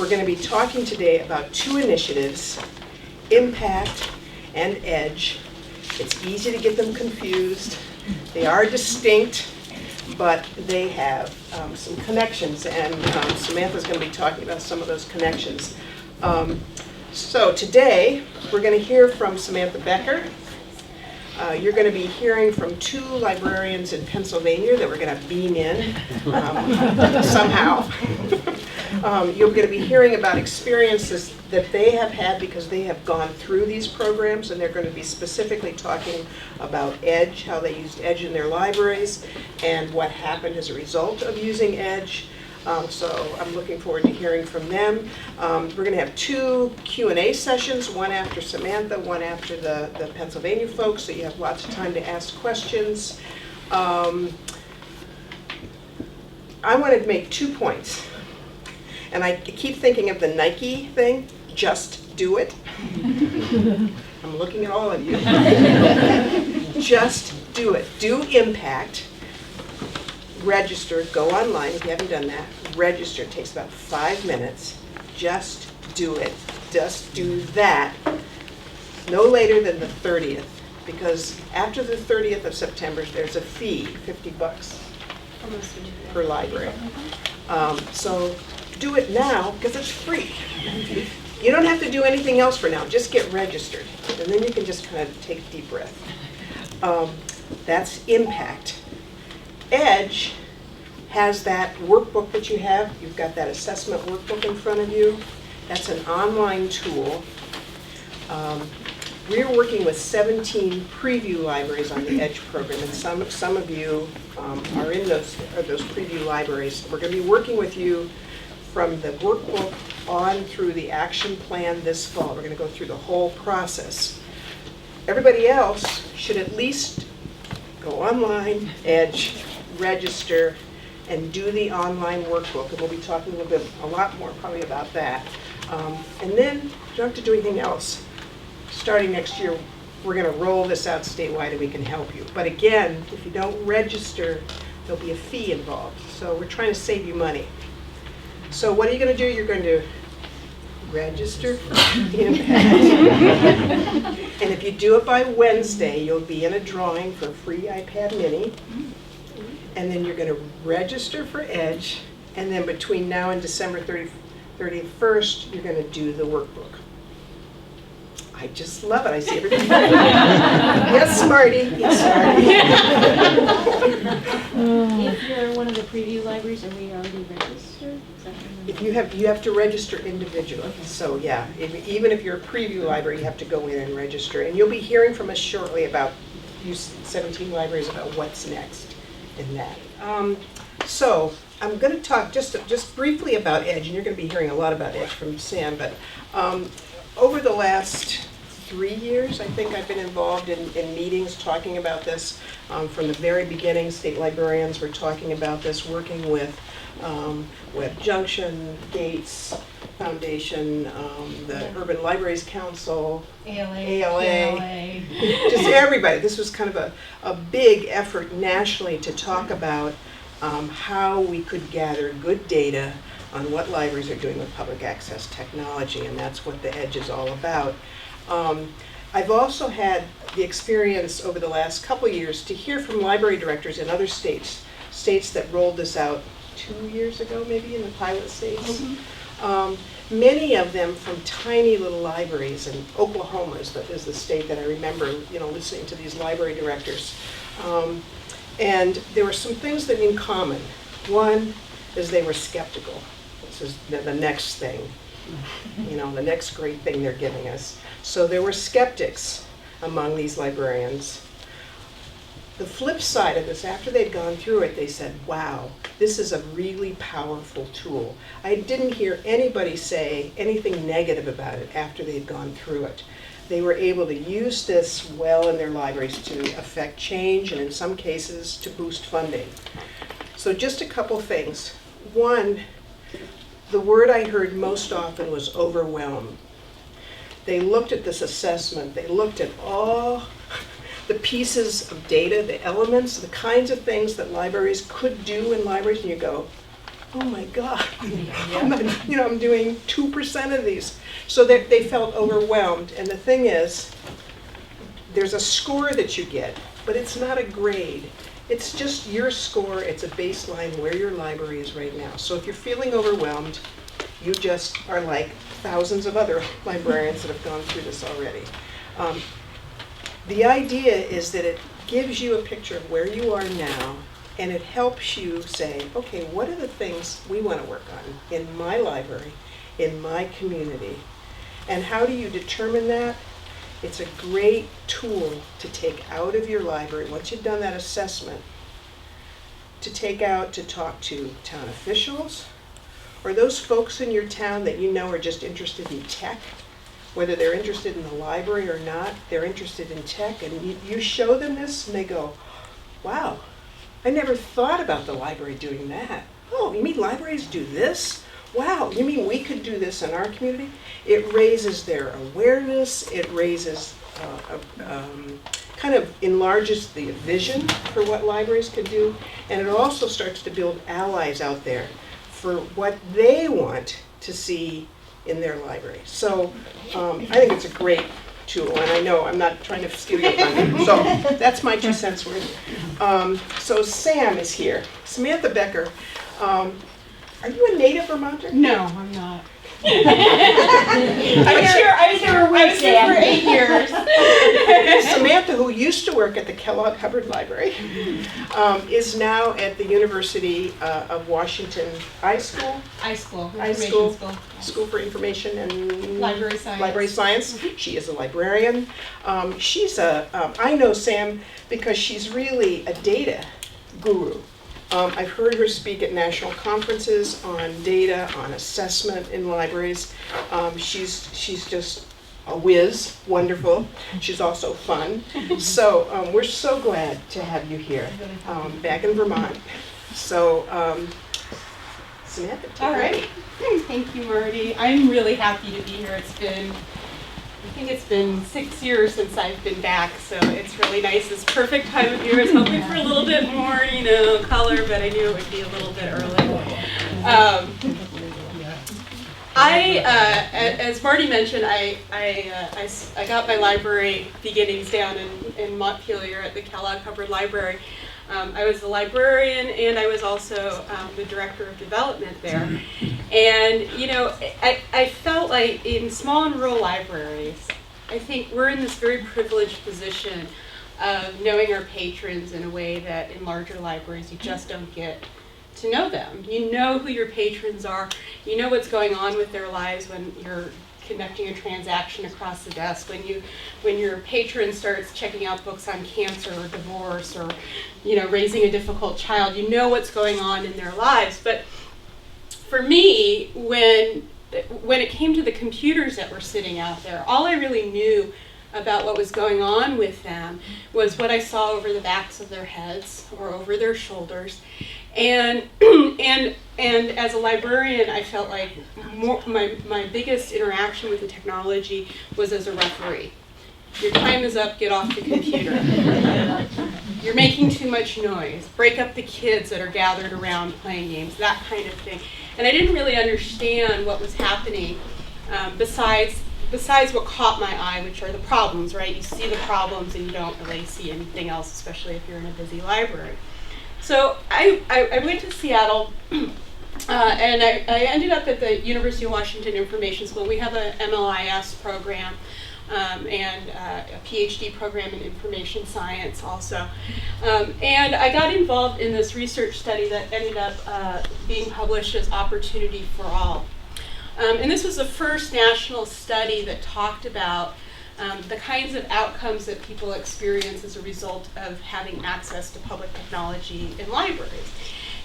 We're going to be talking today about two initiatives, Impact and EDGE. It's easy to get them confused. They are distinct, but they have some connections, and Samantha's going to be talking about some of those connections. So today, we're going to hear from Samantha Becker. You're going to be hearing from two librarians in Pennsylvania that we're going to beam in somehow. You're going to be hearing about experiences that they have had because they have gone through these programs, and they're going to be specifically talking about EDGE, how they used EDGE in their libraries, and what happened as a result of using EDGE. So I'm looking forward to hearing from them. We're going to have two Q&A sessions, one after Samantha, one after the Pennsylvania folks, so you have lots of time to ask questions. I wanted to make 2 points. And I keep thinking of the Nike thing, just do it. I'm looking at all of you. Just do it. Do Impact. Register, go online if you haven't done that. Register, it takes about 5 minutes. Just do it. Just do that. No later than the 30th, because after the 30th of September, there's a fee, $50 per library. So do it now, because it's free. You don't have to do anything else for now, just get registered. And then you can just kind of take a deep breath. That's Impact. EDGE has that workbook that you have. You've got that assessment workbook in front of you. That's an online tool. We're working with 17 preview libraries on the EDGE program, and some of you are in those preview libraries. We're going to be working with you from the workbook on through the action plan this fall. We're going to go through the whole process. Everybody else should at least go online, EDGE, register, and do the online workbook. And we'll be talking a lot more probably about that. And then you don't have to do anything else. Starting next year, we're going to roll this out statewide and we can help you. But again, if you don't register, there'll be a fee involved. So we're trying to save you money. So what are you going to do? You're going to register for Impact. And if you do it by Wednesday, you'll be in a drawing for a free iPad mini. And then you're going to register for EDGE. And then between now and December 31st, you're going to do the workbook. I just love it. I see everybody. Yes, Marty. Yes, Marty. If you're one of the preview libraries, are we already registered? If you have to register individually. So yeah, even if you're a preview library, you have to go in and register. And you'll be hearing from us shortly about 17 libraries about what's next in that. So I'm going to talk just briefly about EDGE, and you're going to be hearing a lot about EDGE from Sam. But over the last 3 years, I think I've been involved in meetings talking about this. From the very beginning, state librarians were talking about this, working with Web Junction, Gates Foundation, the Urban Libraries Council, ALA. Just everybody. This was kind of a big effort nationally to talk about how we could gather good data on what libraries are doing with public access technology, and that's what the EDGE is all about. I've also had the experience over the last couple of years to hear from library directors in other states that rolled this out 2 years ago, maybe in the pilot states. Mm-hmm. Many of them from tiny little libraries, and Oklahoma is the state that I remember, listening to these library directors. And there were some things that in common. One is they were skeptical. This is the next thing, the next great thing they're giving us. So there were skeptics among these librarians. The flip side of this, after they'd gone through it, they said, wow, this is a really powerful tool. I didn't hear anybody say anything negative about it after they'd gone through it. They were able to use this well in their libraries to affect change, and in some cases to boost funding. So just a couple things. One, the word I heard most often was overwhelmed. They looked at this assessment, they looked at all the pieces of data, the elements, the kinds of things that libraries could do in libraries, and you go, oh my God, I'm doing 2% of these. So they felt overwhelmed. And the thing is, there's a score that you get, but it's not a grade. It's just your score. It's a baseline where your library is right now. So if you're feeling overwhelmed, you just are like thousands of other librarians that have gone through this already. The idea is that it gives you a picture of where you are now, and it helps you say, okay, what are the things we want to work on in my library, in my community? And how do you determine that? It's a great tool to take out of your library, once you've done that assessment, to take out to talk to town officials, or those folks in your town that you know are just interested in tech, whether they're interested in the library or not, they're interested in tech, and you show them this and they go, wow, I never thought about the library doing that. Oh, you mean libraries do this? Wow, you mean we could do this in our community? It raises their awareness, it raises, kind of enlarges the vision for what libraries can do, and it also starts to build allies out there for what they want to see in their library. So I think it's a great tool, and I know I'm not trying to steal your thunder, so that's my 2 cents worth. So Sam is here. Samantha Becker. Are you a native Vermonter? No, I'm not. I was here for 8 years. Samantha, who used to work at the Kellogg Hubbard Library, is now at the University of Washington iSchool. School for Information and Library Science. Library Science. She is a librarian. I know Sam because she's really a data guru. I've heard her speak at national conferences on data, on assessment in libraries. She's just a whiz, wonderful. She's also fun. So we're so glad to have you here, back in Vermont. So Samantha, take All it right. away. Thank you, Marty. I'm really happy to be here. I think it's been 6 years since I've been back, so it's really nice. It's perfect time of year. I was hoping for a little bit more, color, but I knew it would be a little bit early. As Marty mentioned, I got my library beginnings down in Montpelier at the Kellogg Hubbard Library. I was the librarian, and I was also the director of development there. And I felt like in small and rural libraries, I think we're in this very privileged position of knowing our patrons in a way that in larger libraries you just don't get to know them. You know who your patrons are. You know what's going on with their lives when you're conducting a transaction across the desk, when your patron starts checking out books on cancer or divorce or raising a difficult child. You know what's going on in their lives. But for me, when it came to the computers that were sitting out there, all I really knew about what was going on with them was what I saw over the backs of their heads or over their shoulders. And as a librarian, I felt like my biggest interaction with the technology was as a referee. Your time is up, get off the computer. You're making too much noise. Break up the kids that are gathered around playing games, that kind of thing. And I didn't really understand what was happening besides what caught my eye, which are the problems, right? You see the problems and you don't really see anything else, especially if you're in a busy library. So I went to Seattle, and I ended up at the University of Washington Information School. We have a MLIS program and a PhD program in information science also. And I got involved in this research study that ended up being published as Opportunity for All. And this was the first national study that talked about the kinds of outcomes that people experience as a result of having access to public technology in libraries.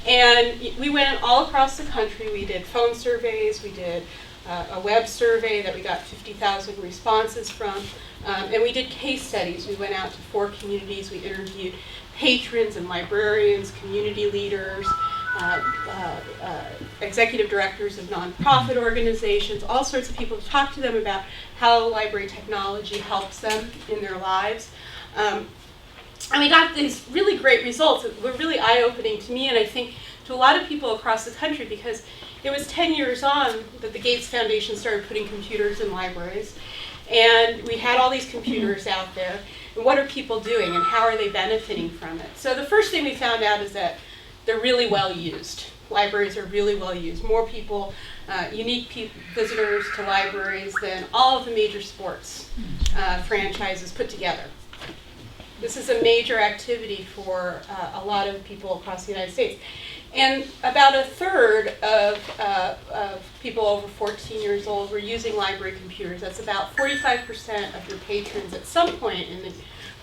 And we went all across the country. We did phone surveys, we did a web survey that we got 50,000 responses from, and we did case studies. We went out to 4 communities. We interviewed patrons and librarians, community leaders, executive directors of nonprofit organizations, all sorts of people, to talk to them about how library technology helps them in their lives. And we got these really great results that were really eye-opening to me, and I think to a lot of people across the country, because it was 10 years on that the Gates Foundation started putting computers in libraries. And we had all these computers out there. And what are people doing, and how are they benefiting from it? So the first thing we found out is that they're really well used. Libraries are really well used. More people, unique visitors to libraries than all of the major sports franchises put together. This is a major activity for a lot of people across the United States. And about a third of people over 14 years old were using library computers. That's about 45% of your patrons at some point in the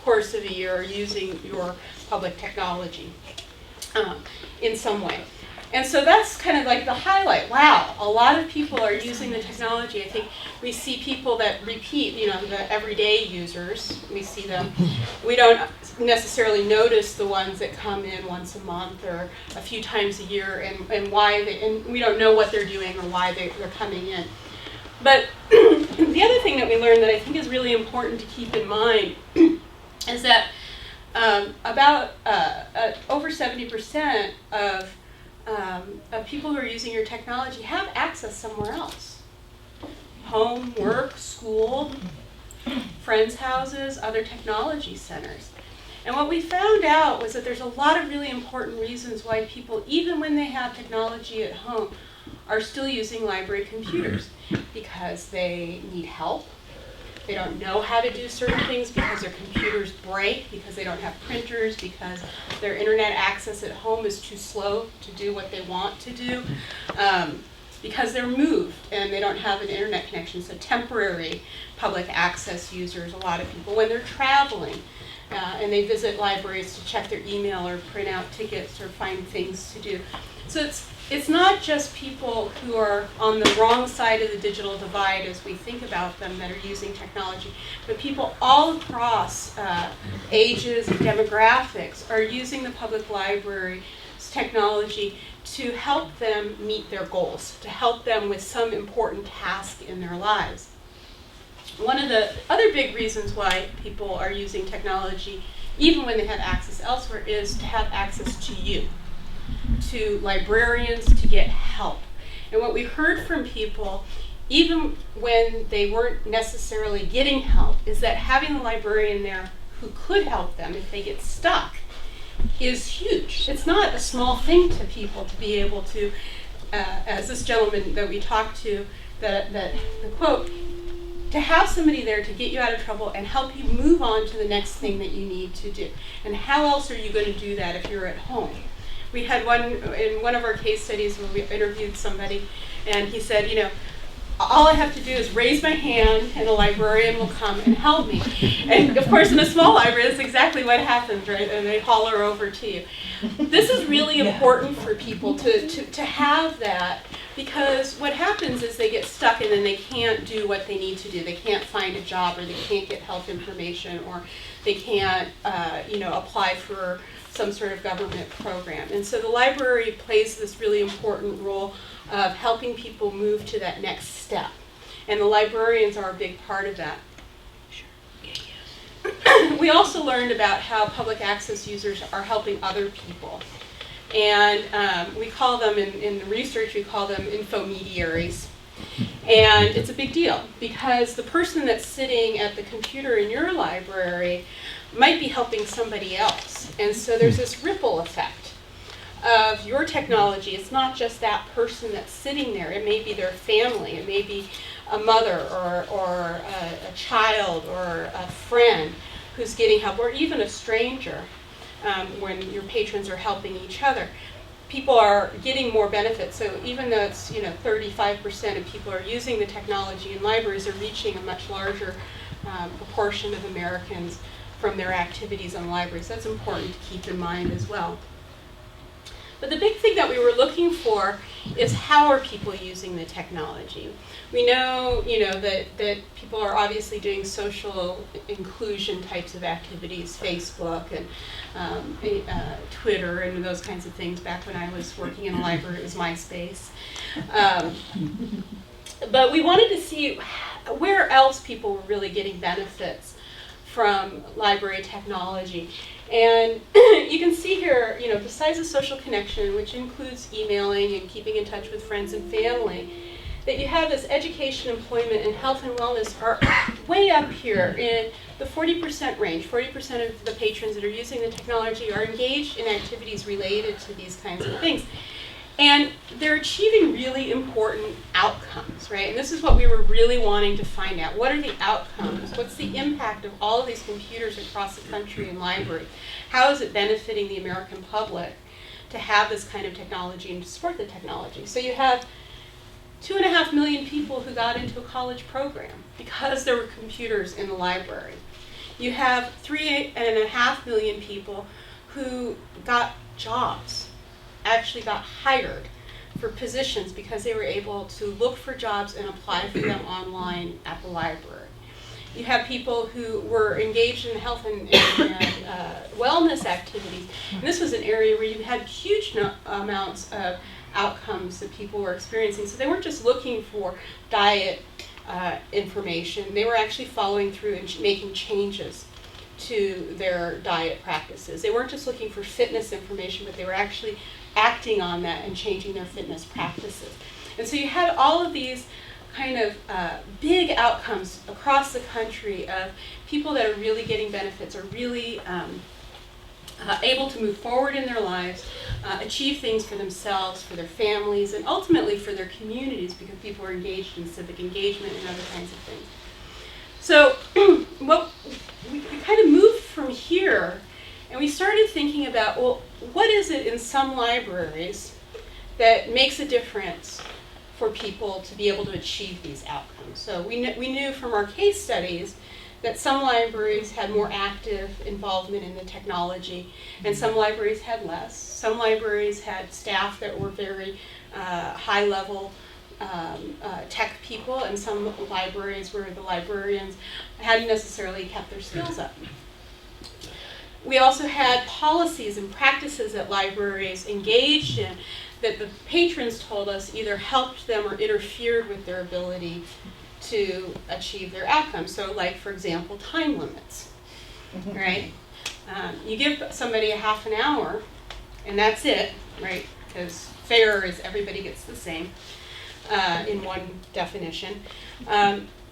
course of a year are using your public technology in some way. And so that's kind of like the highlight. Wow, a lot of people are using the technology. I think we see people that repeat, the everyday users. We see them. We don't necessarily notice the ones that come in once a month or a few times a year, and why and we don't know what they're doing or why they're coming in. But the other thing that we learned that I think is really important to keep in mind is that about over 70% of people who are using your technology have access somewhere else. Home, work, school, friends' houses, other technology centers. And what we found out was that there's a lot of really important reasons why people, even when they have technology at home, are still using library computers. Because they need help. They don't know how to do certain things because their computers break, because they don't have printers, because their internet access at home is too slow to do what they want to do, because they're moved and they don't have an internet connection. So temporary public access users, a lot of people, when they're traveling and they visit libraries to check their email or print out tickets or find things to do. So it's not just people who are on the wrong side of the digital divide as we think about them that are using technology, but people all across ages and demographics are using the public library's technology to help them meet their goals, to help them with some important task in their lives. One of the other big reasons why people are using technology, even when they have access elsewhere, is to have access to you, to librarians, to get help. And what we heard from people, even when they weren't necessarily getting help, is that having a librarian there who could help them if they get stuck is huge. It's not a small thing to people to be able to, as this gentleman that we talked to, the quote, to have somebody there to get you out of trouble and help you move on to the next thing that you need to do. And how else are you going to do that if you're at home? We had in one of our case studies where we interviewed somebody, and he said, all I have to do is raise my hand and a librarian will come and help me. And of course in a small library that's exactly what happens, right? And they holler over to you. This is really important for people to have that, because what happens is they get stuck and then they can't do what they need to do. They can't find a job, or they can't get health information, or they can't apply for some sort of government program. And so the library plays this really important role of helping people move to that next step. And the librarians are a big part of that. We also learned about how public access users are helping other people. And we call them, in the research, we call them infomediaries. And it's a big deal, because the person that's sitting at the computer in your library might be helping somebody else. And so there's this ripple effect of your technology. It's not just that person that's sitting there. It may be their family. It may be a mother or a child or a friend who's getting help, or even a stranger when your patrons are helping each other. People are getting more benefits. So even though it's 35% of people are using the technology in libraries, are reaching a much larger proportion of Americans from their activities in libraries. That's important to keep in mind as well. But the big thing that we were looking for is, how are people using the technology? We know, that people are obviously doing social inclusion types of activities, Facebook and Twitter and those kinds of things. Back when I was working in a library, it was MySpace. But we wanted to see where else people were really getting benefits from library technology. And you can see here, besides the social connection, which includes emailing and keeping in touch with friends and family, that you have this education, employment, and health and wellness are way up here in the 40% range. 40% of the patrons that are using the technology are engaged in activities related to these kinds of things. And they're achieving really important outcomes, right? And this is what we were really wanting to find out. What are the outcomes? What's the impact of all of these computers across the country and libraries? How is it benefiting the American public to have this kind of technology and to support the technology? So you have 2.5 million people who got into a college program because there were computers in the library. You have 3.5 million people who got jobs, actually got hired for positions because they were able to look for jobs and apply for them online at the library. You have people who were engaged in health and wellness activities. And this was an area where you had huge amounts of outcomes that people were experiencing. So they weren't just looking for diet information. They were actually following through and making changes to their diet practices. They weren't just looking for fitness information, but they were actually acting on that and changing their fitness practices. And so you had all of these kind of big outcomes across the country of people that are really getting benefits, are really able to move forward in their lives, achieve things for themselves, for their families, and ultimately for their communities, because people are engaged in civic engagement and other kinds of things. So we kind of moved from here, and we started thinking about, well, what is it in some libraries that makes a difference for people to be able to achieve these outcomes? So we knew from our case studies that some libraries had more active involvement in the technology, and some libraries had less. Some libraries had staff that were very high-level tech people, and some libraries where the librarians hadn't necessarily kept their skills up. We also had policies and practices that libraries engaged in that the patrons told us either helped them or interfered with their ability to achieve their outcomes. So like, for example, time limits, right? You give somebody a half an hour, and that's it, right? Because fair is everybody gets the same in one definition.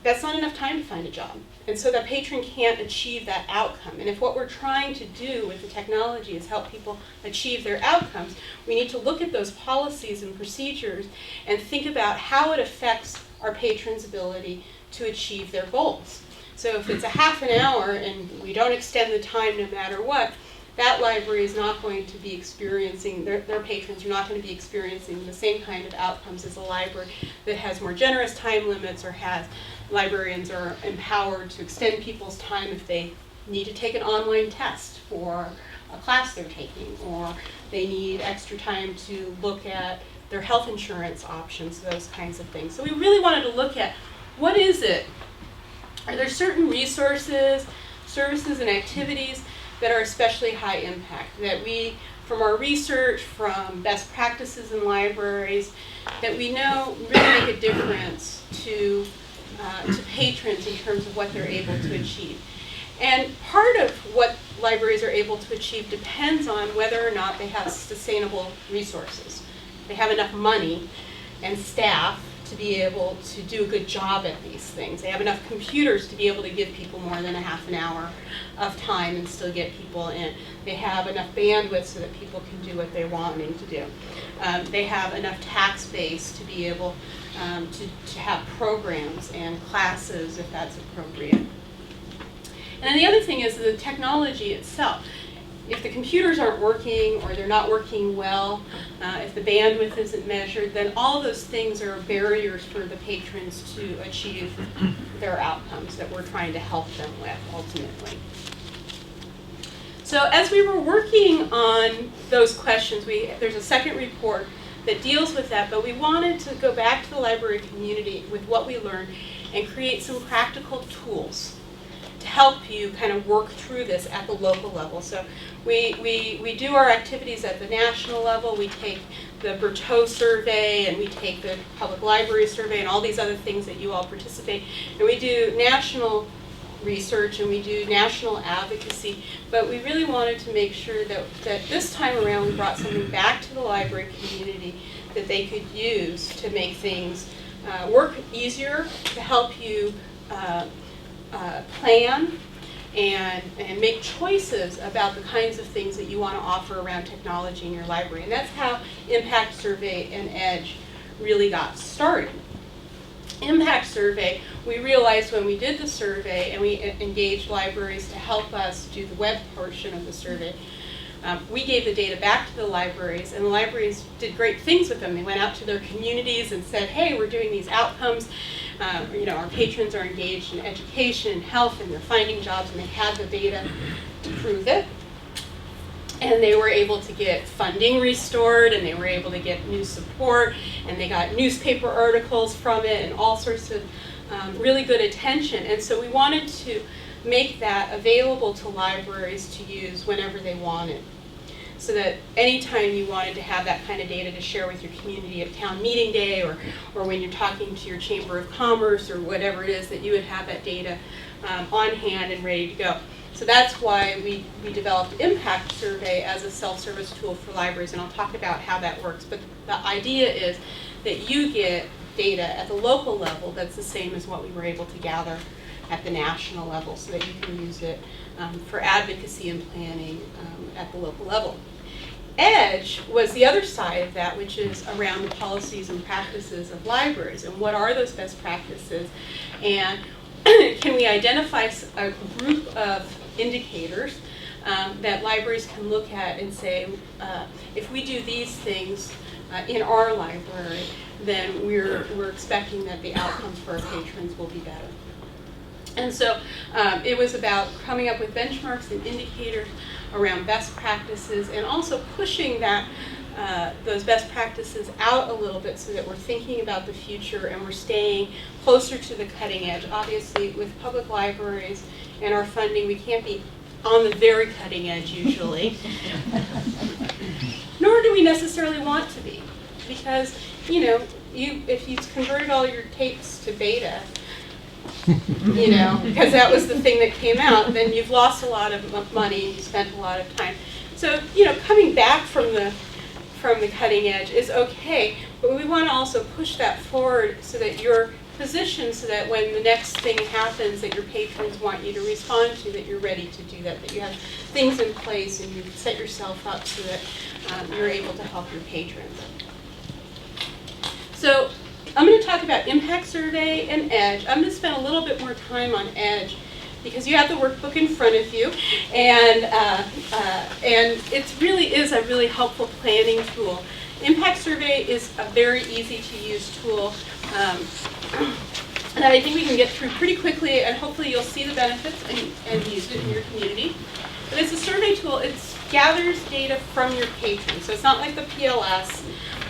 That's not enough time to find a job. And so the patron can't achieve that outcome. And if what we're trying to do with the technology is help people achieve their outcomes, we need to look at those policies and procedures and think about how it affects our patrons' ability to achieve their goals. So if it's a half an hour and we don't extend the time no matter what, that library is not going to be experiencing, their patrons are not going to be experiencing the same kind of outcomes as a library that has more generous time limits, or has librarians are empowered to extend people's time if they need to take an online test for a class they're taking, or they need extra time to look at their health insurance options, those kinds of things. So we really wanted to look at, what is it? Are there certain resources, services, and activities that are especially high impact, that we, from our research, from best practices in libraries, that we know really make a difference to patrons in terms of what they're able to achieve. And part of what libraries are able to achieve depends on whether or not they have sustainable resources. They have enough money and staff to be able to do a good job at these things. They have enough computers to be able to give people more than a half an hour of time and still get people in. They have enough bandwidth so that people can do what they're wanting to do. They have enough tax base to be able to have programs and classes if that's appropriate. And then the other thing is the technology itself. If the computers aren't working, or they're not working well, if the bandwidth isn't measured, then all those things are barriers for the patrons to achieve their outcomes that we're trying to help them with ultimately. So as we were working on those questions, there's a second report that deals with that, but we wanted to go back to the library community with what we learned and create some practical tools to help you kind of work through this at the local level. So we do our activities at the national level. We take the Bertaux survey, and we take the public library survey, and all these other things that you all participate. And we do national research and we do national advocacy, but we really wanted to make sure that this time around we brought something back to the library community that they could use to make things work easier, to help you plan and make choices about the kinds of things that you want to offer around technology in your library. And that's how Impact Survey and EDGE really got started. Impact Survey, we realized when we did the survey and we engaged libraries to help us do the web portion of the survey, we gave the data back to the libraries, and the libraries did great things with them. They went out to their communities and said, hey, we're doing these outcomes. Our patrons are engaged in education and health, and they're finding jobs, and they had the data to prove it. And they were able to get funding restored, and they were able to get new support, and they got newspaper articles from it, and all sorts of really good attention. And so we wanted to make that available to libraries to use whenever they wanted, so that anytime you wanted to have that kind of data to share with your community at town meeting day, or when you're talking to your Chamber of Commerce or whatever it is, that you would have that data on hand and ready to go. So that's why we developed Impact Survey as a self-service tool for libraries, and I'll talk about how that works. But the idea is that you get data at the local level that's the same as what we were able to gather at the national level, so that you can use it for advocacy and planning at the local level. EDGE was the other side of that, which is around the policies and practices of libraries, and what are those best practices, and can we identify a group of indicators that libraries can look at and say, if we do these things in our library, then we're expecting that the outcomes for our patrons will be better. And so it was about coming up with benchmarks and indicators around best practices, and also pushing that those best practices out a little bit, so that we're thinking about the future and we're staying closer to the cutting edge. Obviously, with public libraries and our funding, we can't be on the very cutting edge usually, nor do we necessarily want to be, because if you converted all your tapes to beta, because that was the thing that came out, then you've lost a lot of money and you spent a lot of time. So, coming back from the cutting edge is okay, but we want to also push that forward so that you're positioned, so that when the next thing happens that your patrons want you to respond to, that you're ready to do that you have things in place and you set yourself up so that you're able to help your patrons. So I'm going to talk about Impact Survey and EDGE. I'm going to spend a little bit more time on EDGE because you have the workbook in front of you, and it really is a really helpful planning tool. Impact Survey is a very easy to use tool that I think we can get through pretty quickly, and hopefully you'll see the benefits and use it in your community. But it's a survey tool. It gathers data from your patrons. So it's not like the PLS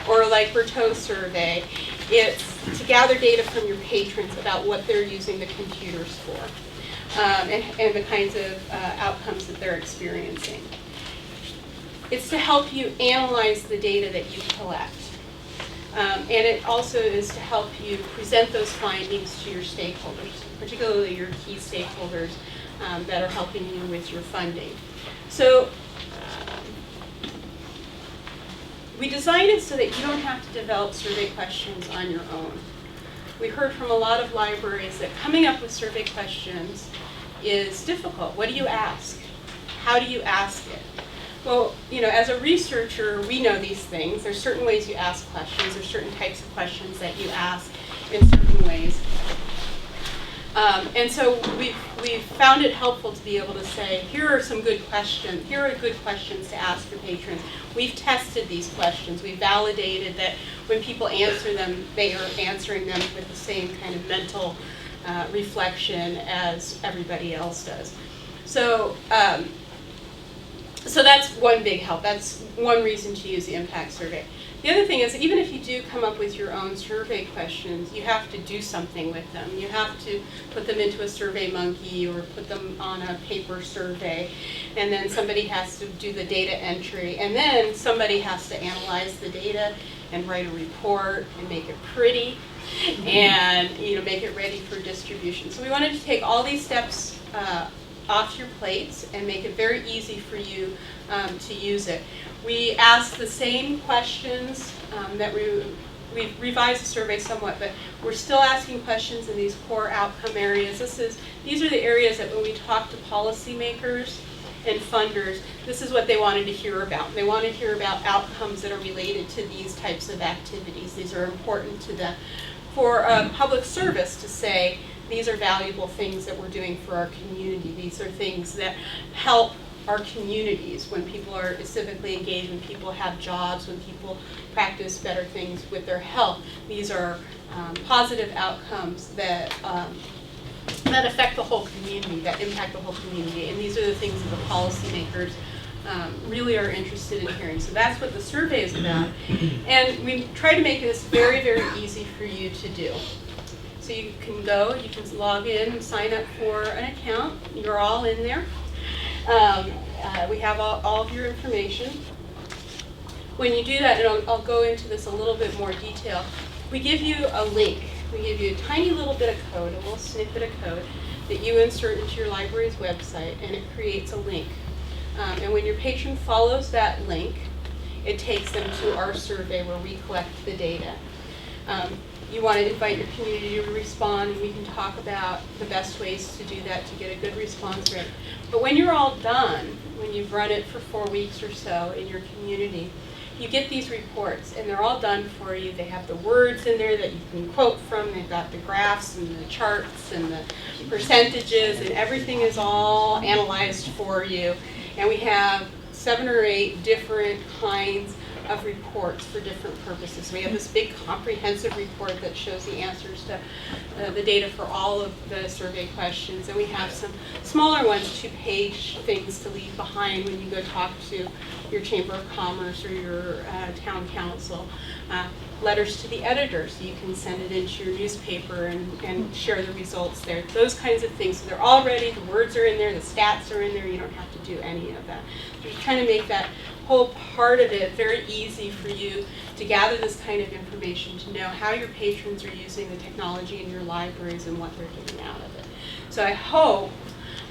or like Bertot survey. It's to gather data from your patrons about what they're using the computers for, and the kinds of outcomes that they're experiencing. It's to help you analyze the data that you collect. And it also is to help you present those findings to your stakeholders, particularly your key stakeholders that are helping you with your funding. So we designed it so that you don't have to develop survey questions on your own. We heard from a lot of libraries that coming up with survey questions is difficult. What do you ask? How do you ask it? Well, as a researcher, we know these things. There's certain ways you ask questions. There's certain types of questions that you ask in certain ways. And so we've found it helpful to be able to say, here are some good questions. Here are good questions to ask your patrons. We've tested these questions. We've validated that when people answer them, they are answering them with the same kind of mental reflection as everybody else does. So So that's one big help. That's one reason to use the impact survey. The other thing is, even if you do come up with your own survey questions, you have to do something with them. You have to put them into a Survey Monkey or put them on a paper survey, and then somebody has to do the data entry, and then somebody has to analyze the data and write a report and make it pretty and make it ready for distribution. So we wanted to take all these steps off your plates and make it very easy for you to use it. We ask the same questions that we've revised the survey somewhat, but we're still asking questions in these core outcome areas. These are the areas that when we talk to policymakers and funders, this is what they wanted to hear about. They want to hear about outcomes that are related to these types of activities. These are important to them. For public service to say, these are valuable things that we're doing for our community. These are things that help our communities when people are civically engaged, when people have jobs, when people practice better things with their health. These are positive outcomes that affect the whole community, that impact the whole community. And these are the things that the policymakers really are interested in hearing. So that's what the survey is about. And we try to make this very, very easy for you to do. So you can log in and sign up for an account. You're all in there. We have all of your information. When you do that, and I'll go into this a little bit more detail, we give you a link. We give you a tiny little bit of code, a little snippet of code that you insert into your library's website, and it creates a link. And when your patron follows that link, it takes them to our survey where we collect the data. You want to invite your community to respond, and we can talk about the best ways to do that to get a good response rate. But when you're all done, when you've run it for 4 weeks or so in your community, you get these reports, and they're all done for you. They have the words in there that you can quote from. They've got the graphs and the charts and the percentages, and everything is all analyzed for you. And we have 7 or 8 different kinds of reports for different purposes. We have this big comprehensive report that shows the answers to the data for all of the survey questions, and we have some smaller ones, 2-page things to leave behind when you go talk to your Chamber of Commerce or your town council. Letters to the editor, so you can send it into your newspaper and share the results there. Those kinds of things. So they're all ready, the words are in there, the stats are in there, you don't have to do any of that. So we're trying to make that whole part of it very easy for you to gather this kind of information, to know how your patrons are using the technology in your libraries and what they're getting out of it. So I hope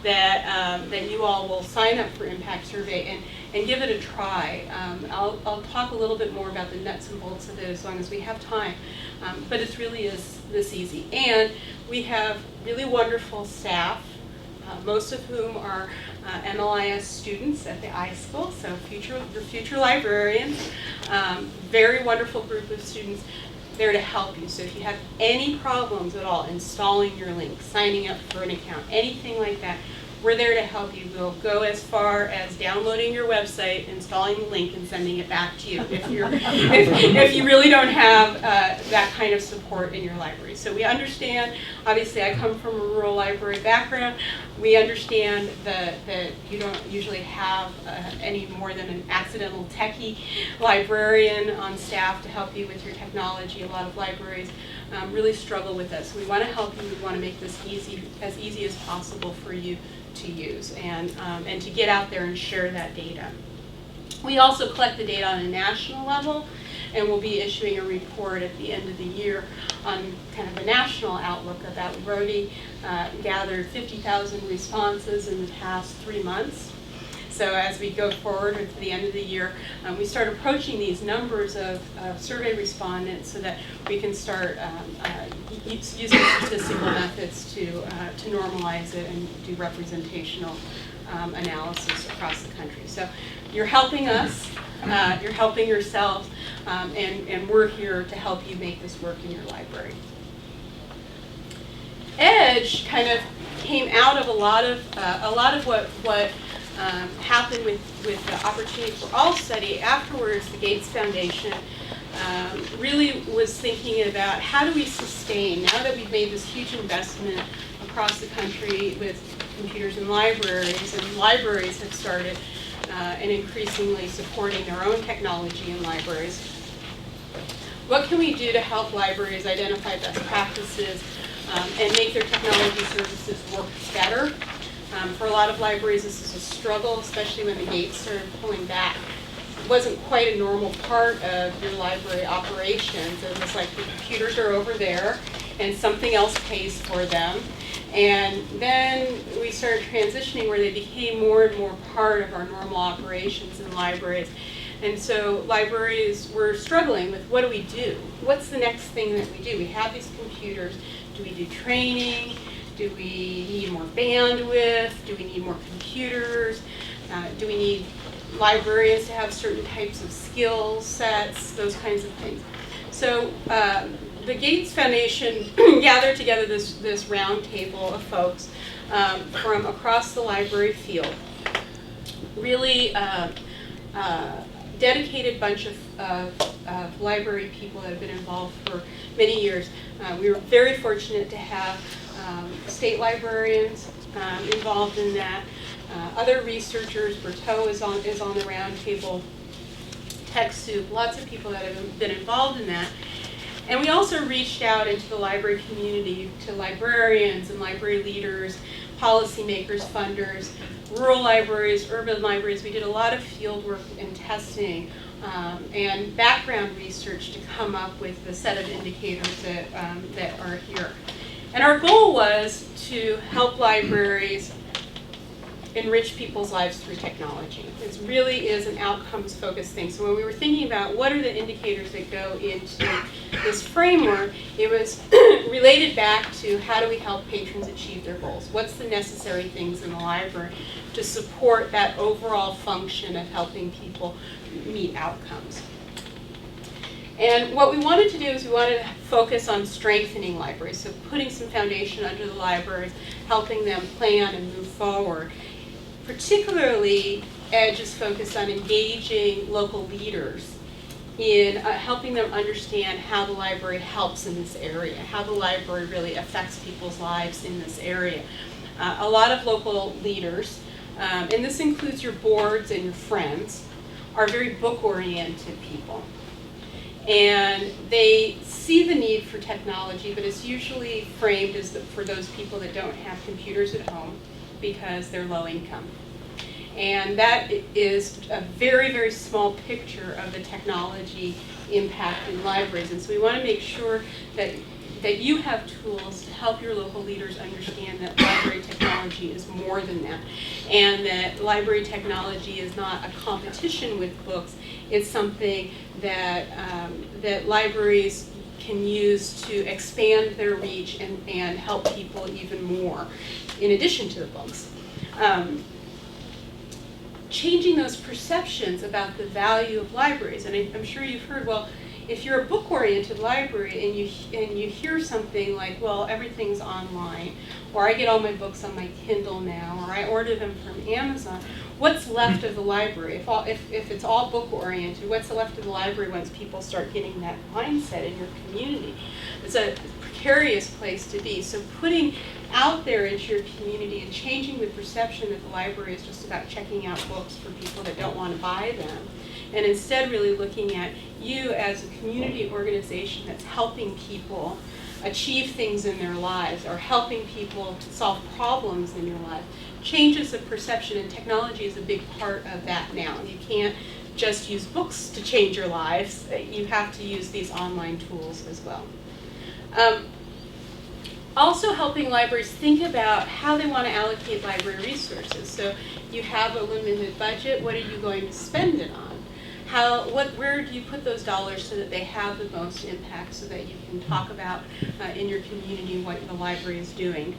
that you all will sign up for Impact Survey and give it a try. I'll talk a little bit more about the nuts and bolts of it as long as we have time, but it really is this easy. And we have really wonderful staff, most of whom are MLIS students at the iSchool, so future librarians. Very wonderful group of students there to help you. So if you have any problems at all installing your link, signing up for an account, anything like that, we're there to help you. We'll go as far as downloading your website, installing the link, and sending it back to you if you really don't have that kind of support in your library. So we understand, obviously I come from a rural library background, we understand that you don't usually have any more than an accidental techie librarian on staff to help you with your technology. A lot of libraries really struggle with this. We want to help you. We want to make this as easy as possible for you to use and to get out there and share that data. We also collect the data on a national level, and we'll be issuing a report at the end of the year on kind of a national outlook of that. We've already gathered 50,000 responses in the past 3 months. So as we go forward to the end of the year, we start approaching these numbers of survey respondents so that we can start using statistical methods to normalize it and do representational analysis across the country. So you're helping us, you're helping yourselves, and we're here to help you make this work in your library. EDGE kind of came out of a lot of what happened with the Opportunity for All study. Afterwards, the Gates Foundation really was thinking about how do we sustain, now that we've made this huge investment across the country with computers in libraries, and libraries have started and increasingly supporting their own technology in libraries. What can we do to help libraries identify best practices and make their technology services work better? For a lot of libraries, this is a struggle, especially when the gates started pulling back. It wasn't quite a normal part of your library operations. It was like the computers are over there and something else pays for them. And then we started transitioning where they became more and more part of our normal operations in libraries. And so libraries were struggling with, what do we do? What's the next thing that we do? We have these computers. Do we do training? Do we need more bandwidth? Do we need more computers? Do we need librarians to have certain types of skill sets? Those kinds of things. So the Gates Foundation gathered together this round table of folks from across the library field. Really dedicated bunch of library people that have been involved for many years. We were very fortunate to have state librarians involved in that. Other researchers, Berteau is on the round table, TechSoup, lots of people that have been involved in that. And we also reached out into the library community to librarians and library leaders, policymakers, funders, rural libraries, urban libraries. We did a lot of field work and testing and background research to come up with the set of indicators that are here. And our goal was to help libraries enrich people's lives through technology. It really is an outcomes-focused thing. So when we were thinking about what are the indicators that go into this framework, it was related back to how do we help patrons achieve their goals? What's the necessary things in the library to support that overall function of helping people meet outcomes? And what we wanted to do is we wanted to focus on strengthening libraries, so putting some foundation under the libraries, helping them plan and move forward. Particularly, EDGE is focused on engaging local leaders in helping them understand how the library helps in this area, how the library really affects people's lives in this area. A lot of local leaders, and this includes your boards and your friends, are very book-oriented people. And they see the need for technology, but it's usually framed as for those people that don't have computers at home because they're low income. And that is a very, very small picture of the technology impact in libraries. And so we want to make sure that you have tools to help your local leaders understand that library technology is more than that. And that library technology is not a competition with books. It's something that, that libraries can use to expand their reach and help people even more, in addition to the books. Changing those perceptions about the value of libraries. And I'm sure you've heard, well, if you're a book-oriented library and you hear something like, well, everything's online, or I get all my books on my Kindle now, or I order them from Amazon, what's left of the library? If it's all book-oriented, what's left of the library once people start getting that mindset in your community? It's a precarious place to be. So putting out there into your community and changing the perception that the library is just about checking out books for people that don't want to buy them, and instead really looking at you as a community organization that's helping people achieve things in their lives or helping people to solve problems in your life, changes the perception, and technology is a big part of that now. You can't just use books to change your lives. You have to use these online tools as well. Also helping libraries think about how they want to allocate library resources. So you have a limited budget, what are you going to spend it on? Where do you put those dollars so that they have the most impact, so that you can talk about in your community what the library is doing?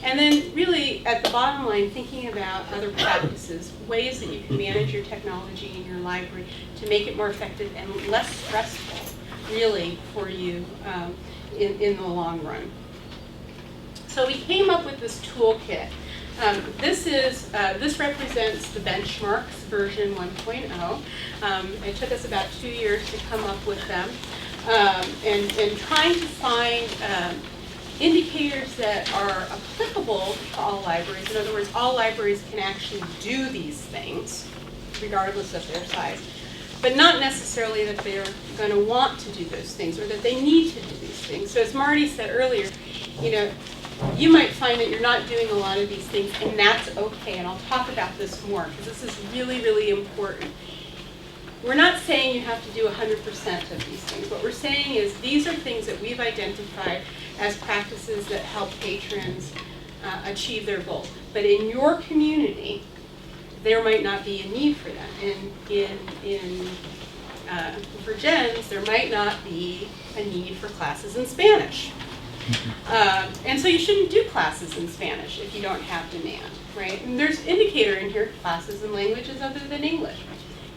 And then really at the bottom line, thinking about other practices, ways that you can manage your technology in your library to make it more effective and less stressful, really, for you in the long run. So we came up with this toolkit. This represents the benchmarks version 1.0. It took us about 2 years to come up with them, and trying to find indicators that are applicable to all libraries. In other words, all libraries can actually do these things. regardless of their size. But not necessarily that they're going to want to do those things or that they need to do these things. So as Marty said earlier, you know, you might find that you're not doing a lot of these things, and that's okay. And I'll talk about this more because this is really, really important. We're not saying you have to do 100% of these things. What we're saying is these are things that we've identified as practices that help patrons achieve their goal. But in your community, there might not be a need for them. For Jens, there might not be a need for classes in Spanish. And so you shouldn't do classes in Spanish if you don't have demand, right? And there's indicator in here, classes in languages other than English.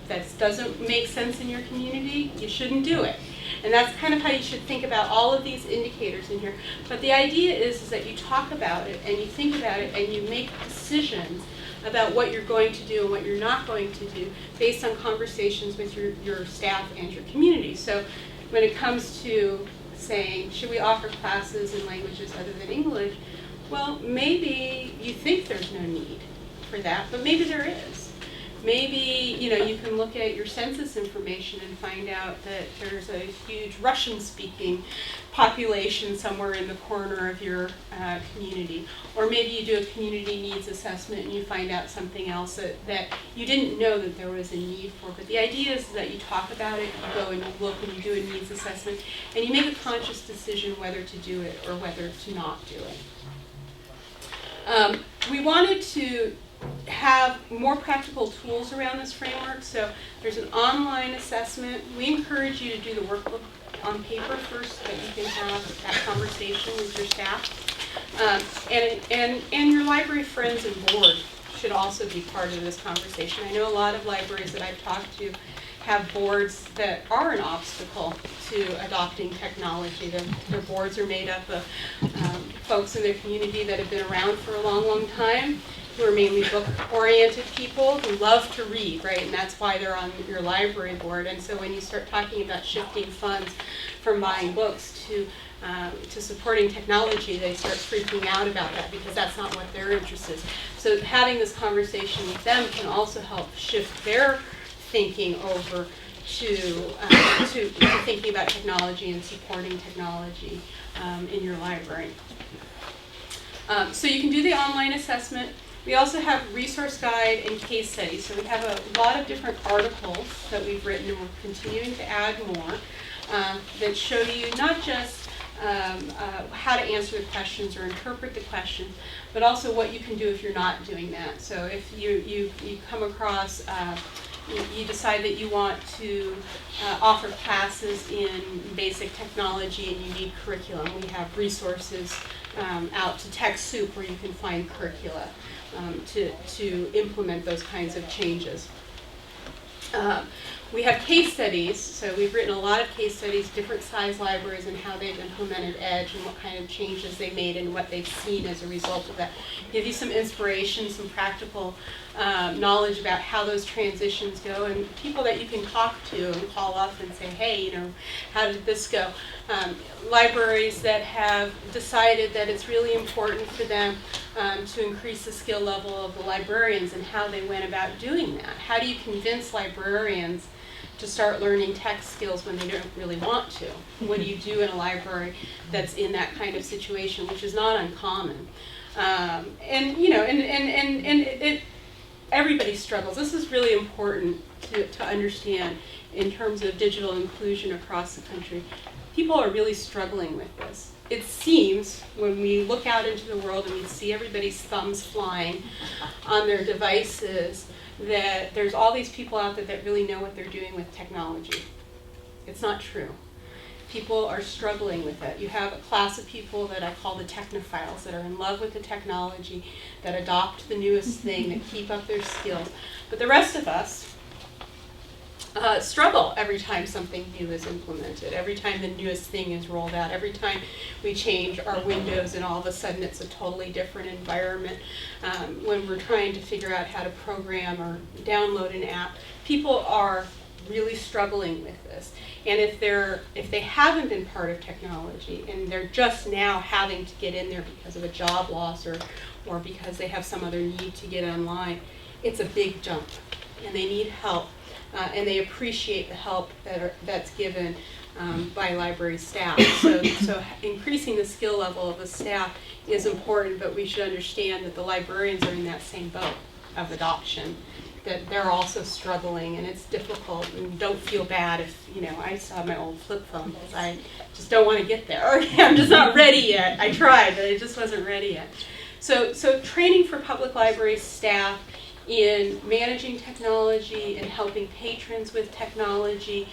If that doesn't make sense in your community, you shouldn't do it. And that's kind of how you should think about all of these indicators in here. But the idea is that you talk about it and you think about it and you make decisions about what you're going to do and what you're not going to do based on conversations with your staff and your community. So when it comes to saying, should we offer classes in languages other than English? Well, maybe you think there's no need for that, but maybe there is. Maybe, you know, you can look at your census information and find out that there's a huge Russian-speaking population somewhere in the corner of your community. Or maybe you do a community needs assessment and you find out something else that you didn't know that there was a need for. But the idea is that you talk about it, you go and you look and you do a needs assessment, and you make a conscious decision whether to do it or whether to not do it. We wanted to have more practical tools around this framework. So there's an online assessment. We encourage you to do the workbook on paper first so that you can have that conversation with your staff. And your library friends and board should also be part of this conversation. I know a lot of libraries that I've talked to have boards that are an obstacle to adopting technology. Their boards are made up of folks in their community that have been around for a long, long time, who are mainly book-oriented people who love to read, right? And that's why they're on your library board. And so when you start talking about shifting funds from buying books to supporting technology, they start freaking out about that because that's not what their interest is. So having this conversation with them can also help shift their thinking over to thinking about technology and supporting technology in your library. So you can do the online assessment. We also have resource guide and case studies. So we have a lot of different articles that we've written, and we're continuing to add more that show you not just how to answer the questions or interpret the questions, but also what you can do if you're not doing that. So if you come across, you decide that you want to offer classes in basic technology and you need curriculum, we have resources out to TechSoup where you can find curricula to implement those kinds of changes. We have case studies, so we've written a lot of case studies, different size libraries and how they've implemented EDGE and what kind of changes they made and what they've seen as a result of that. Give you some inspiration, some practical knowledge about how those transitions go, and people that you can talk to and call up and say, hey, you know, how did this go? Libraries that have decided that it's really important for them to increase the skill level of the librarians and how they went about doing that. How do you convince librarians to start learning tech skills when they don't really want to? What do you do in a library that's in that kind of situation, which is not uncommon? And you know, everybody struggles. This is really important to understand in terms of digital inclusion across the country. People are really struggling with this. It seems when we look out into the world and we see everybody's thumbs flying on their devices that there's all these people out there that really know what they're doing with technology. It's not true. People are struggling with it. You have a class of people that I call the technophiles that are in love with the technology, that adopt the newest thing, that keep up their skills. But the rest of us struggle every time something new is implemented, every time the newest thing is rolled out, every time we change our windows and all of a sudden it's a totally different environment. When we're trying to figure out how to program or download an app, people are really struggling with this. And if they haven't been part of technology and they're just now having to get in there because of a job loss or because they have some other need to get online, it's a big jump. and they need help, and they appreciate the help that's given by library staff. So increasing the skill level of the staff is important, but we should understand that the librarians are in that same boat of adoption, that they're also struggling, and it's difficult, and don't feel bad if, I saw my old flip phone. I just don't want to get there. I'm just not ready yet. I tried, but I just wasn't ready yet. So training for public library staff in managing technology and helping patrons with technology,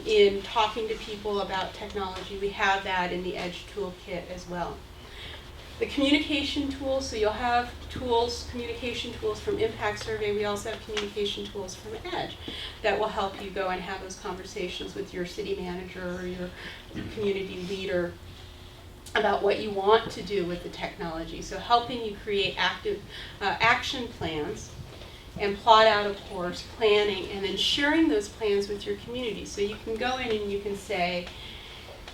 in talking to people about technology. We have that in the EDGE toolkit as well. The communication tools, so you'll have tools, communication tools from Impact Survey. We also have communication tools from EDGE that will help you go and have those conversations with your city manager or your community leader about what you want to do with the technology. So helping you create active action plans and plot out a course, planning, and then sharing those plans with your community. So you can go in and you can say,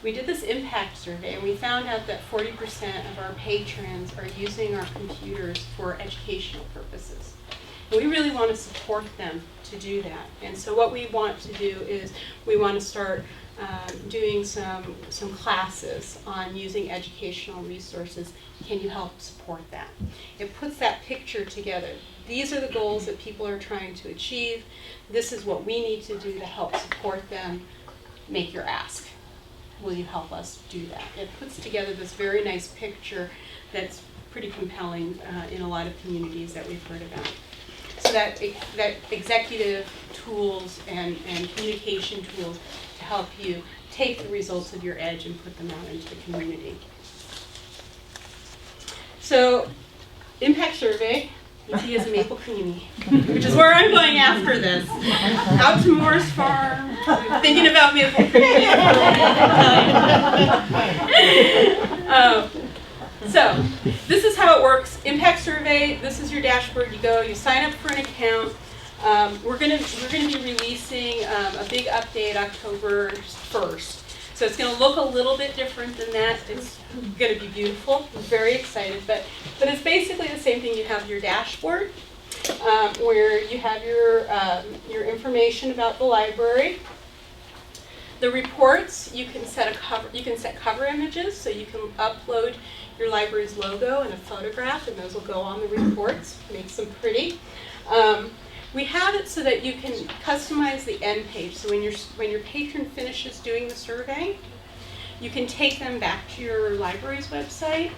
we did this impact survey and we found out that 40% of our patrons are using our computers for educational purposes. And we really want to support them to do that. And so what we want to do is we want to start doing some classes on using educational resources. Can you help support that? It puts that picture together. These are the goals that people are trying to achieve. This is what we need to do to help support them. Make your ask. Will you help us do that? It puts together this very nice picture that's pretty compelling in a lot of communities that we've heard about. So that executive tools and communication tools to help you take the results of your EDGE and put them out into the community. So, Impact Survey, UT is a Maple Creamy, which is where I'm going after this. Out to Morris Farm, thinking about Maple Creamy. So, this is how it works. Impact Survey, this is your dashboard. You go, you sign up for an account. We're going to be releasing a big update October 1st. So it's going to look a little bit different than that. It's going to be beautiful. I'm very excited. But it's basically the same thing. You have your dashboard where you have your information about the library. The reports, you can set cover images, so you can upload your library's logo and a photograph, and those will go on the reports. Makes them pretty. We have it so that you can customize the end page. So when your patron finishes doing the survey, you can take them back to your library's website.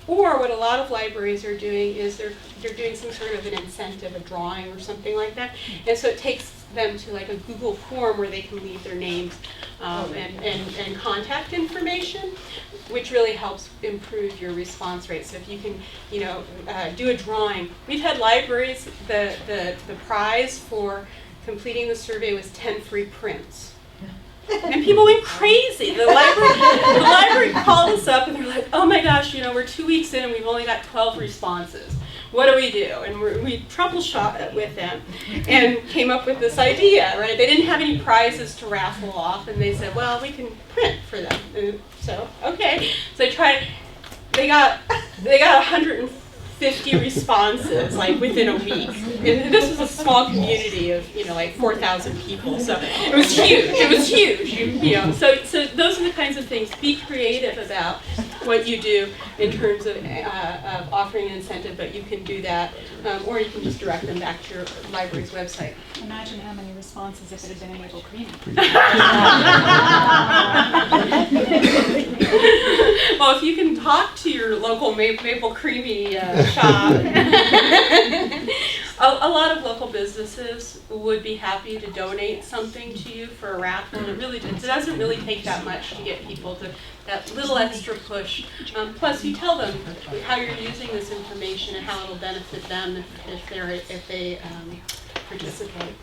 Or what a lot of libraries are doing is they're doing some sort of an incentive, a drawing or something like that. And so it takes them to like a Google form where they can leave their names and contact information, which really helps improve your response rate. So if you can, do a drawing. We've had libraries, the prize for completing the survey was 10 free prints. And people went crazy. The library called us up and they're like, oh my gosh, we're 2 weeks in and we've only got 12 responses. What do we do? And we troubleshot with them and came up with this idea, right? They didn't have any prizes to raffle off, and they said, well, we can print for them. And so, okay. So they got 150 responses, like within a week. And this was a small community of, like 4,000 people. So it was huge. It was huge. So those are the kinds of things. Be creative about what you do in terms of offering an incentive, but you can do that, or you can just direct them back to your library's website. Imagine how many responses if it had been a Maple Creamy. Well, if you can talk to your local Maple Creamy shop, a lot of local businesses would be happy to donate something to you for a raffle. And it doesn't really take that much to get people to that little extra push. Plus, you tell them how you're using this information and how it'll benefit them if they participate.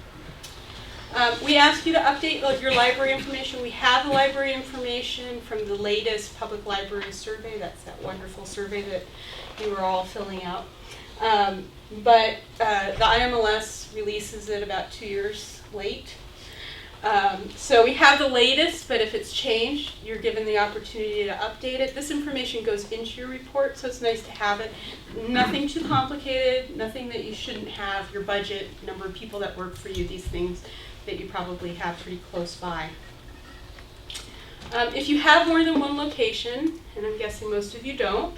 We ask you to update your library information. We have the library information from the latest public library survey. That's that wonderful survey that you were all filling out. But the IMLS releases it about 2 years late. So we have the latest, but if it's changed, you're given the opportunity to update it. This information goes into your report, so it's nice to have it. Nothing too complicated, nothing that you shouldn't have, your budget, number of people that work for you, these things that you probably have pretty close by. If you have more than one location, and I'm guessing most of you don't,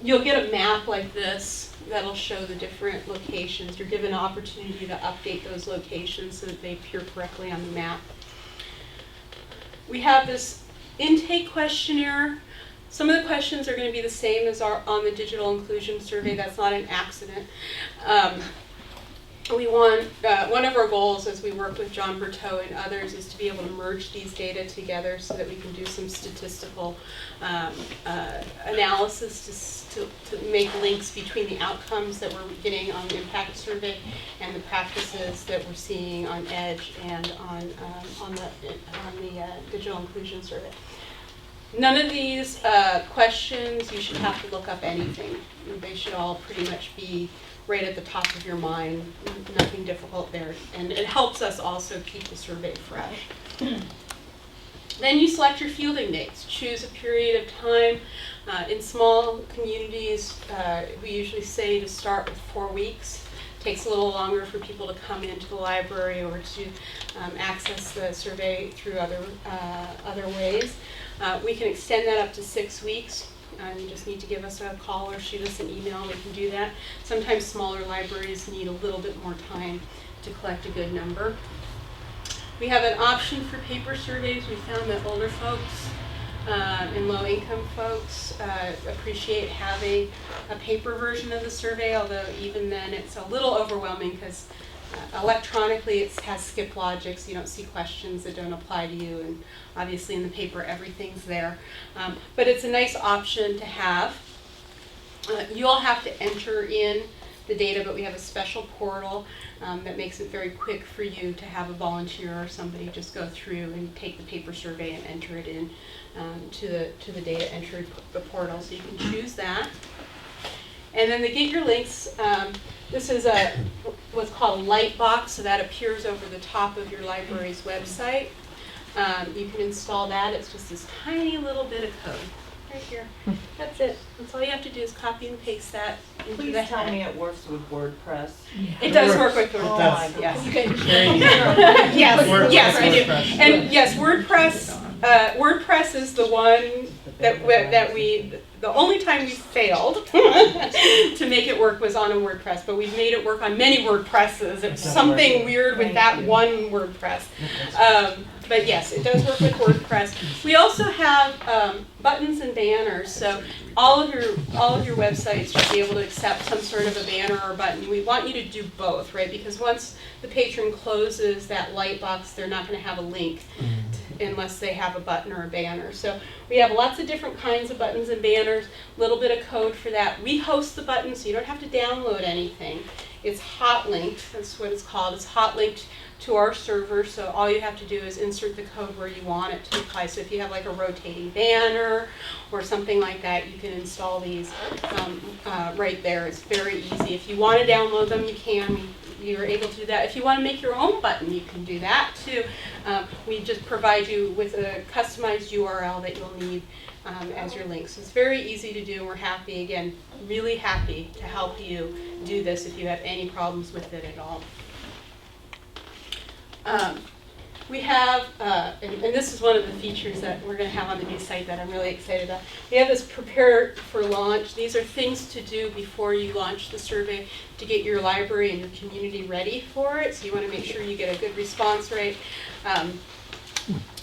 you'll get a map like this that'll show the different locations. You're given an opportunity to update those locations so that they appear correctly on the map. We have this intake questionnaire. Some of the questions are going to be the same as are on the digital inclusion survey. That's not an accident. We want, one of our goals as we work with John Berteau and others is to be able to merge these data together so that we can do some statistical analysis to make links between the outcomes that we're getting on the impact survey and the practices that we're seeing on EDGE and on the digital inclusion survey. None of these questions you should have to look up anything. They should all pretty much be right at the top of your mind, nothing difficult there. And it helps us also keep the survey fresh. Then you select your fielding dates. Choose a period of time. In small communities, we usually say to start with 4 weeks. It takes a little longer for people to come into the library or to access the survey through other ways. We can extend that up to 6 weeks. You just need to give us a call or shoot us an email, we can do that. Sometimes smaller libraries need a little bit more time to collect a good number. We have an option for paper surveys. We found that older folks and low-income folks appreciate having a paper version of the survey, although even then it's a little overwhelming because electronically it has skip logic, so you don't see questions that don't apply to you, and obviously in the paper everything's there. But it's a nice option to have. You all have to enter in the data, but we have a special portal that makes it very quick for you to have a volunteer or somebody just go through and take the paper survey and enter it in to the data entry portal, so you can choose that. And then to get your links, this is what's called a light box, so that appears over the top of your library's website. You can install that. It's just this tiny little bit of code right here. That's it. That's all you have to do is copy and paste that into Please the tell head. me it works with WordPress. It does work with Oh WordPress. my Yes. God. Yes, we do. And yes, WordPress is the one the only time we failed to make it work was on a WordPress, but we've made it work on many WordPresses. It's something weird with that one WordPress. But yes, it does work with WordPress. We also have buttons and banners, so all of your websites should be able to accept some sort of a banner or button. We want you to do both, right? Because once the patron closes that light box, they're not going to have a link unless they have a button or a banner. So we have lots of different kinds of buttons and banners, a little bit of code for that. We host the button, so you don't have to download anything. It's hot linked, that's what it's called. It's hot linked to our server, so all you have to do is insert the code where you want it to apply. So if you have like a rotating banner or something like that, you can install these right there. It's very easy. If you want to download them, you can. You're able to do that. If you want to make your own button, you can do that too. We just provide you with a customized URL that you'll need as your link. So it's very easy to do, and we're happy, again, really happy to help you do this if you have any problems with it at all. We have, and this is one of the features that we're going to have on the new site that I'm really excited about. We have this prepare for launch. These are things to do before you launch the survey to get your library and your community ready for it. So you want to make sure you get a good response rate.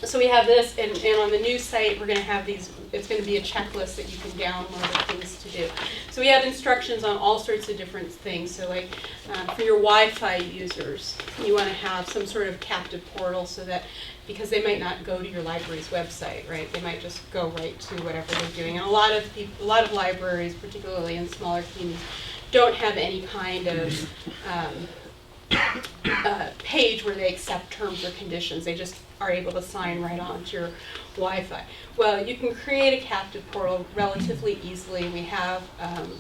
So we have this, and on the new site, we're going to have these, it's going to be a checklist that you can download of things to do. So we have instructions on all sorts of different things. So like for your Wi-Fi users, you want to have some sort of captive portal so that, because they might not go to your library's website, right? They might just go right to whatever they're doing. And a lot of libraries, particularly in smaller communities, don't have any kind of page where they accept terms or conditions. They just are able to sign right on to your Wi-Fi. Well, you can create a captive portal relatively easily. We have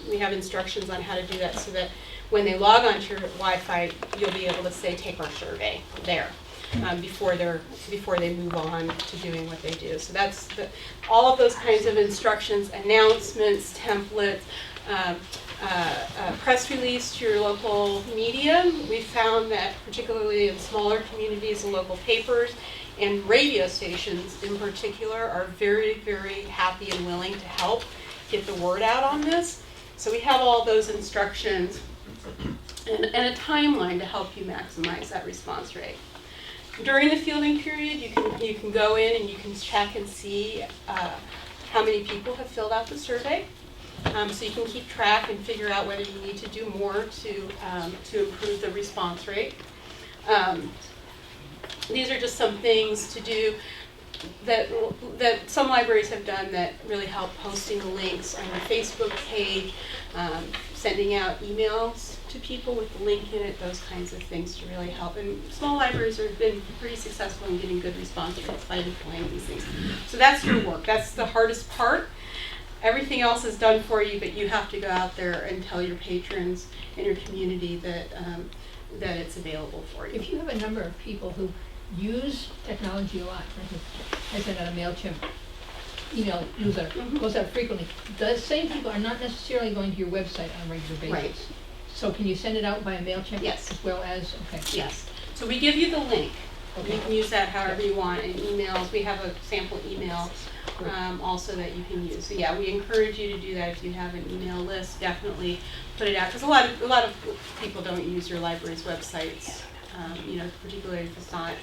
instructions on how to do that so that when they log onto your Wi-Fi, you'll be able to say, take our survey there. before they move on to doing what they do. So that's all of those kinds of instructions, announcements, templates, press release to your local media. We found that particularly in smaller communities and local papers and radio stations in particular are very, very happy and willing to help get the word out on this. So we have all those instructions and a timeline to help you maximize that response rate. During the fielding period, you can go in and you can check and see how many people have filled out the survey. So you can keep track and figure out whether you need to do more to improve the response rate. These are just some things to do that some libraries have done that really help, posting the links on your Facebook page, sending out emails to people with the link in it, those kinds of things to really help. And small libraries have been pretty successful in getting good response rates by deploying these things. So that's your work. That's the hardest part. Everything else is done for you, but you have to go out there and tell your patrons and your community that that it's available for you. If you have a number of people who use technology a lot, for instance, I send out a MailChimp email newsletter, goes out frequently, those same people are not necessarily going to your website on a regular basis. Right. So can you send it out via MailChimp? Yes. As well as, okay. Yes. So we give you the link. Okay. You can use that however you want in emails. We have a sample email also that you can use. So yeah, we encourage you to do that if you have an email list. Definitely put it out because a lot of people don't use your library's websites. Particularly if it's not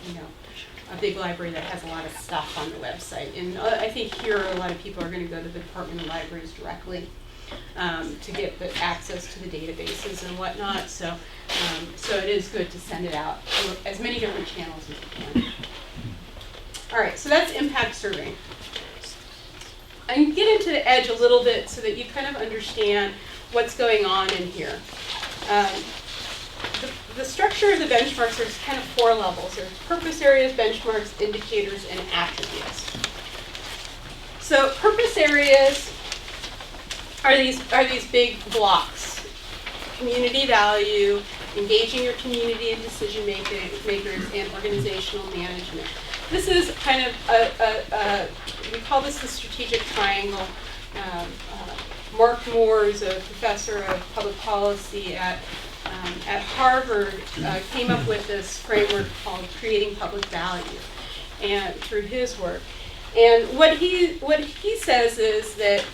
a big library that has a lot of stuff on the website. And I think here a lot of people are going to go to the Department of Libraries directly to get the access to the databases and whatnot. So it is good to send it out through as many different channels as you can. All right, so that's impact surveying. I can get into the edge a little bit so that you kind of understand what's going on in here. The structure of the benchmarks, there's kind of 4 levels. There's purpose areas, benchmarks, indicators, and attributes. So purpose areas are these big blocks. Community value, engaging your community and decision makers, and organizational management. This is kind of we call this the strategic triangle. Mark Moore is a professor of public policy at Harvard, came up with this framework called creating public value, and through his work. And what he says is that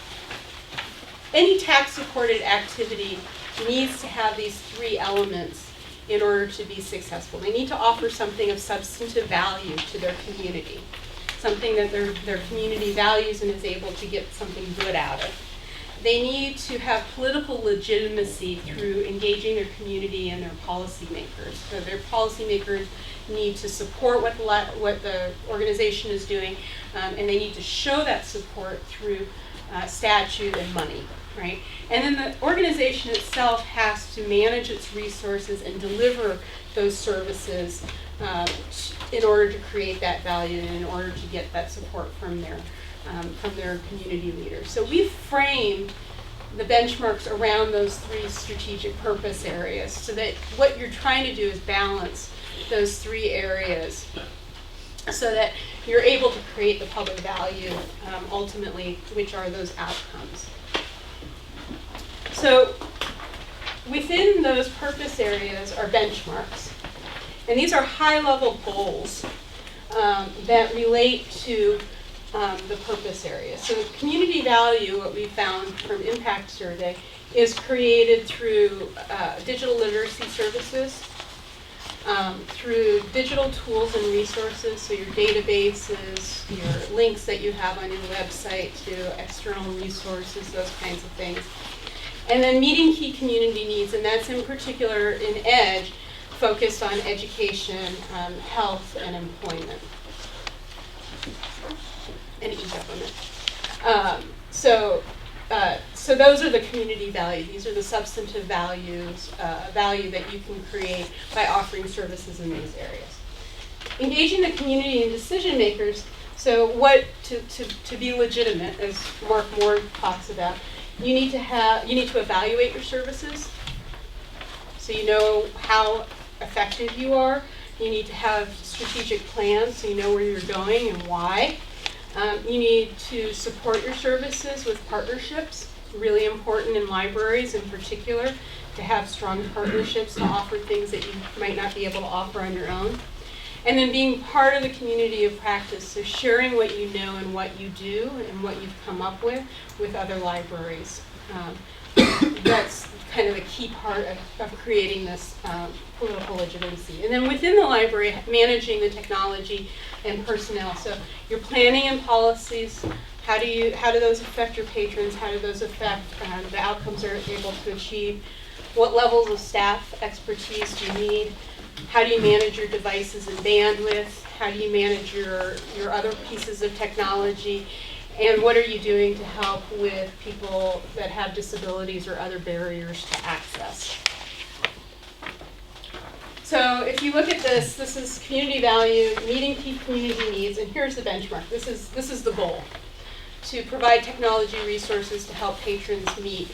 any tax-supported activity needs to have these 3 elements in order to be successful. They need to offer something of substantive value to their community, something that their community values and is able to get something good out of. They need to have political legitimacy through engaging their community and their policymakers. So their policymakers need to support what the organization is doing, and they need to show that support through statute and money, right? And then the organization itself has to manage its resources and deliver those services in order to create that value and in order to get that support from their community leaders. So we've framed the benchmarks around those 3 strategic purpose areas so that what you're trying to do is balance those 3 areas so that you're able to create the public value ultimately, which are those outcomes. So within those purpose areas are benchmarks. And these are high-level goals that relate to the purpose area. So community value, what we found from Impact Survey, is created through digital literacy services, through digital tools and resources, so your databases, your links that you have on your website to external resources, those kinds of things. And then meeting key community needs, and that's in particular in EDGE, focused on education, health, and employment. And e-government. So those are the community values. These are the substantive values, value that you can create by offering services in these areas. Engaging the community and decision makers. So to be legitimate, as Mark Moore talks about, you need to evaluate your services. So you know how effective you are. You need to have strategic plans so you know where you're going and why. You need to support your services with partnerships. Really important in libraries in particular to have strong partnerships to offer things that you might not be able to offer on your own. And then being part of the community of practice, so sharing what you know and what you do and what you've come up with other libraries. That's kind of a key part of creating this political legitimacy. And then within the library, managing the technology and personnel. So your planning and policies, how do those affect your patrons? How do those affect the outcomes they're able to achieve? What levels of staff expertise do you need? How do you manage your devices and bandwidth? How do you manage your other pieces of technology? And what are you doing to help with people that have disabilities or other barriers to access? So if you look at this is community value, meeting key community needs, and here's the benchmark. This is the goal, to provide technology resources to help patrons meet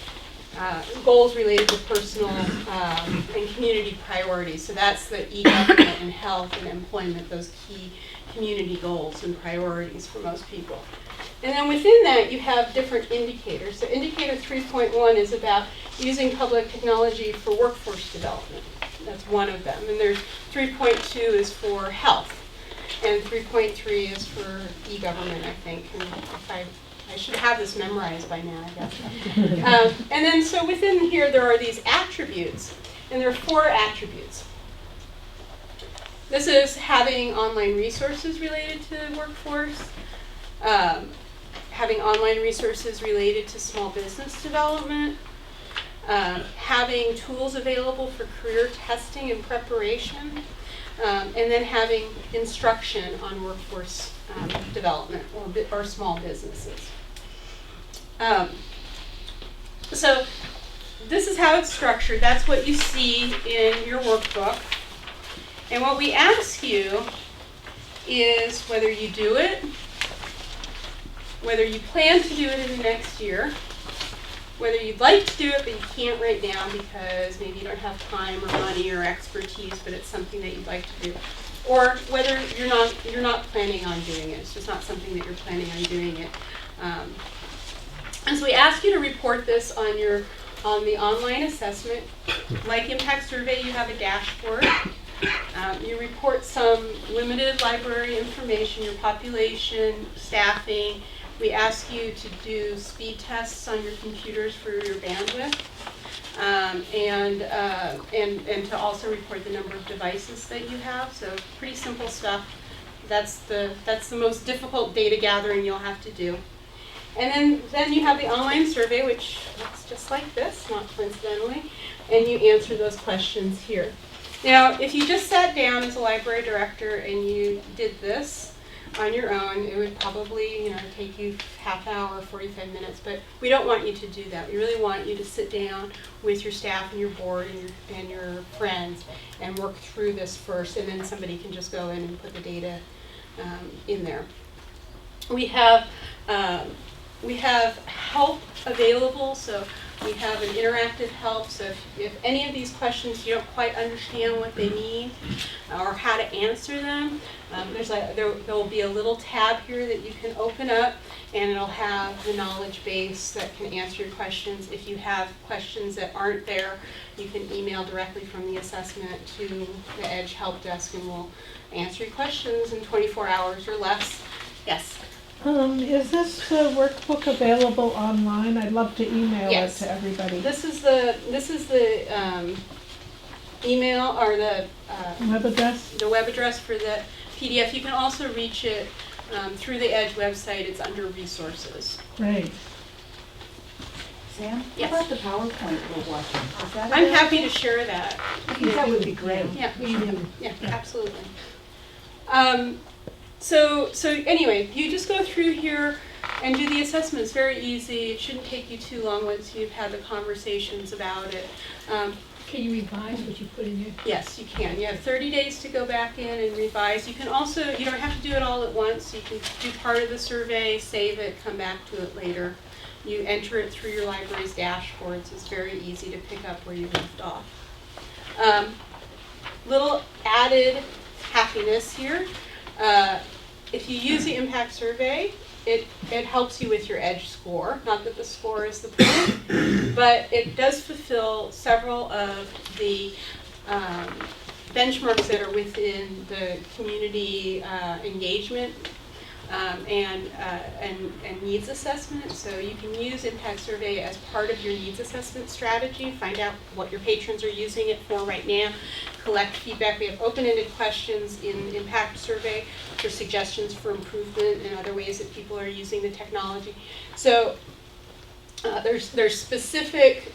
goals related to personal and community priorities. So that's the e-government and health and employment, those key community goals and priorities for most people. And then within that, you have different indicators. So indicator 3.1 is about using public technology for workforce development. That's one of them. And there's 3.2 is for health. And 3.3 is for e-government, I think. And if I should have this memorized by now, I guess. And then so within here, there are these attributes. And there are 4 attributes. This is having online resources related to workforce. Having online resources related to small business development, having tools available for career testing and preparation, and then having instruction on workforce development or small businesses. So this is how it's structured. That's what you see in your workbook. And what we ask you is whether you do it, whether you plan to do it in the next year, whether you'd like to do it but you can't right now because maybe you don't have time or money or expertise, but it's something that you'd like to do, or whether you're not planning on doing it. It's just not something that you're planning on doing it. And so we ask you to report this on the online assessment. Like Impact Survey, you have a dashboard. You report some limited library information, your population, staffing. We ask you to do speed tests on your computers for your bandwidth, and to also report the number of devices that you have. So pretty simple stuff. That's the most difficult data gathering you'll have to do. And then you have the online survey, which looks just like this, not coincidentally, and you answer those questions here. Now, if you just sat down as a library director and you did this on your own, it would probably, take you half hour, 45 minutes, but we don't want you to do that. We really want you to sit down with your staff and your board and your friends and work through this first, and then somebody can just go in and put the data in there. We have help available, so we have an interactive help, so if any of these questions you don't quite understand what they mean or how to answer them, there will be a little tab here that you can open up, and it'll have the knowledge base that can answer your questions. If you have questions that aren't there, you can email directly from the assessment to the EDGE help desk, and we'll answer your questions in 24 hours or less. Yes? Is this workbook available online? I'd love to email Yes. it to everybody. This is the email or the Web address? web address for the PDF. You can also reach it through the EDGE website. It's under resources. Great. Sam, Yes. how about the PowerPoint we're watching? Is that I'm available? happy to share that. I think that would be great. Yeah, We do. yeah, absolutely. So anyway, you just go through here and do the assessment. It's very easy. It shouldn't take you too long once you've had the conversations about it. Can you revise what you put in there? Yes, you can. You have 30 days to go back in and revise. You can also, you don't have to do it all at once. You can do part of the survey, save it, come back to it later. You enter it through your library's dashboards. It's very easy to pick up where you left off. Little added happiness here. If you use the impact survey, it helps you with your EDGE score. Not that the score is the point, but it does fulfill several of the benchmarks that are within the community engagement and needs assessment. So you can use impact survey as part of your needs assessment strategy. Find out what your patrons are using it for right now. Collect feedback. We have open-ended questions in impact survey for suggestions for improvement and other ways that people are using the technology. So there's specific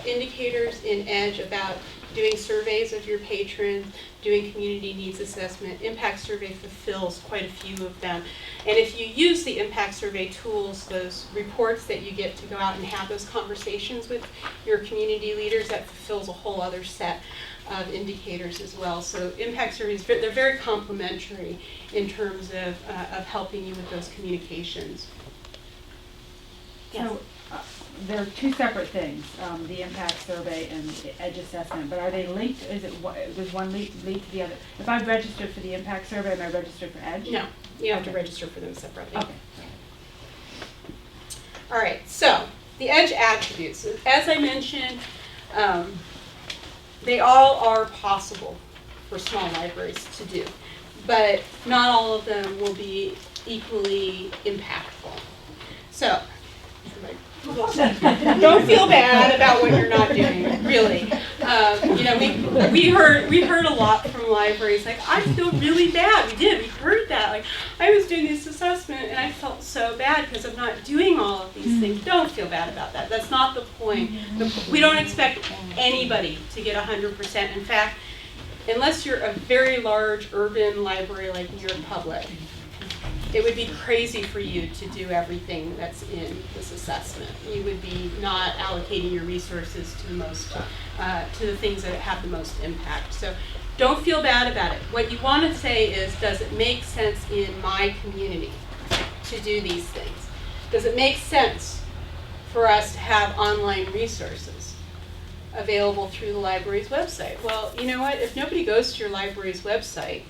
indicators in EDGE about doing surveys of your patrons, doing community needs assessment. Impact survey fulfills quite a few of them. And if you use the impact survey tools, those reports that you get to go out and have those conversations with your community leaders, that fulfills a whole other set of indicators as well. So impact surveys, they're very complementary in terms of helping you with those communications. Yes. So, they're two separate things, the impact survey and the EDGE assessment, but are they linked? Is it, does one lead to the other? If I've registered for the impact survey, am I registered for EDGE? No, you have to Okay. register for them separately. Okay. All right, so the EDGE attributes, as I mentioned, they all are possible for small libraries to do, but not all of them will be equally impactful. So, don't feel bad about what you're not doing, really. You know, we heard a lot from libraries, like, I feel really bad. We heard that. Like, I was doing this assessment and I felt so bad because I'm not doing all of these things. Don't feel bad about that. That's not the point. We don't expect anybody to get 100%. In fact, unless you're a very large urban library like New York Public, it would be crazy for you to do everything that's in this assessment. You would be not allocating your resources to the most, to the things that have the most impact. So don't feel bad about it. What you want to say is, does it make sense in my community to do these things? Does it make sense for us to have online resources available through the library's website? Well, you know what? If nobody goes to your library's website,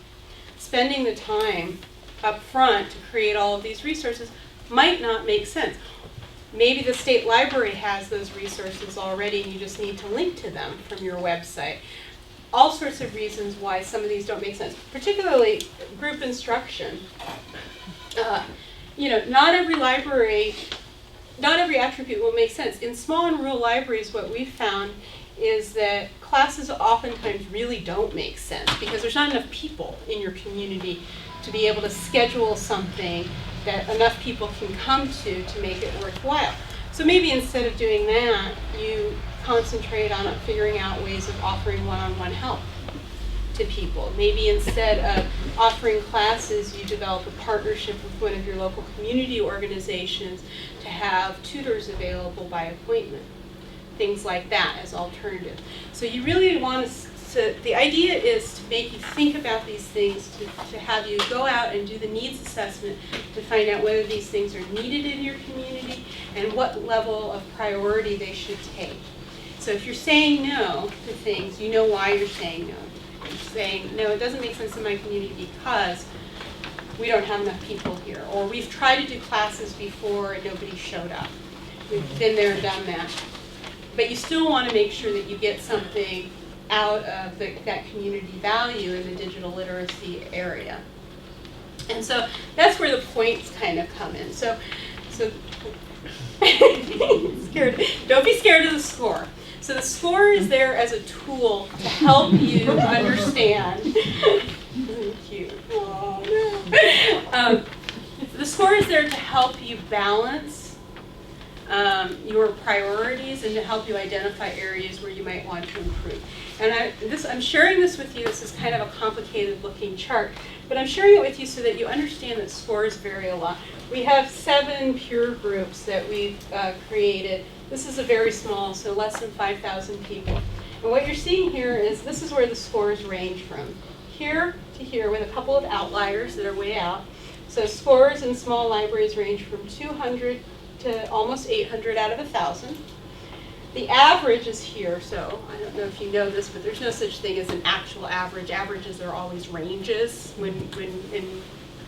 spending the time up front to create all of these resources might not make sense. Maybe the state library has those resources already and you just need to link to them from your website. All sorts of reasons why some of these don't make sense, particularly group instruction. You know, not every library, not every attribute will make sense. In small and rural libraries, what we've found is that classes oftentimes really don't make sense because there's not enough people in your community to be able to schedule something that enough people can come to make it worthwhile. So maybe instead of doing that, you concentrate on figuring out ways of offering one-on-one help to people. Maybe instead of offering classes, you develop a partnership with one of your local community organizations to have tutors available by appointment. Things like that as alternative. So you really want to, the idea is to make you think about these things, to have you go out and do the needs assessment to find out whether these things are needed in your community and what level of priority they should take. So if you're saying no to things, you know why you're saying no. You're saying, no, it doesn't make sense in my community because we don't have enough people here, or we've tried to do classes before and nobody showed up. We've been there and done that. But you still want to make sure that you get something out of that community value in the digital literacy area. And so that's where the points kind of come in. So scared. Don't be scared of the score. So the score is there as a tool to help you understand. Cute. Oh, no. The score is there to help you balance your priorities and to help you identify areas where you might want to improve. And I'm sharing this with you. This is kind of a complicated looking chart, but I'm sharing it with you so that you understand that scores vary a lot. We have 7 peer groups that we've created. This is a very small, so less than 5,000 people. And what you're seeing here is this is where the scores range from here to here with a couple of outliers that are way out. So scores in small libraries range from 200 to almost 800 out of 1,000. The average is here, so I don't know if you know this, but there's no such thing as an actual average. Averages are always ranges, and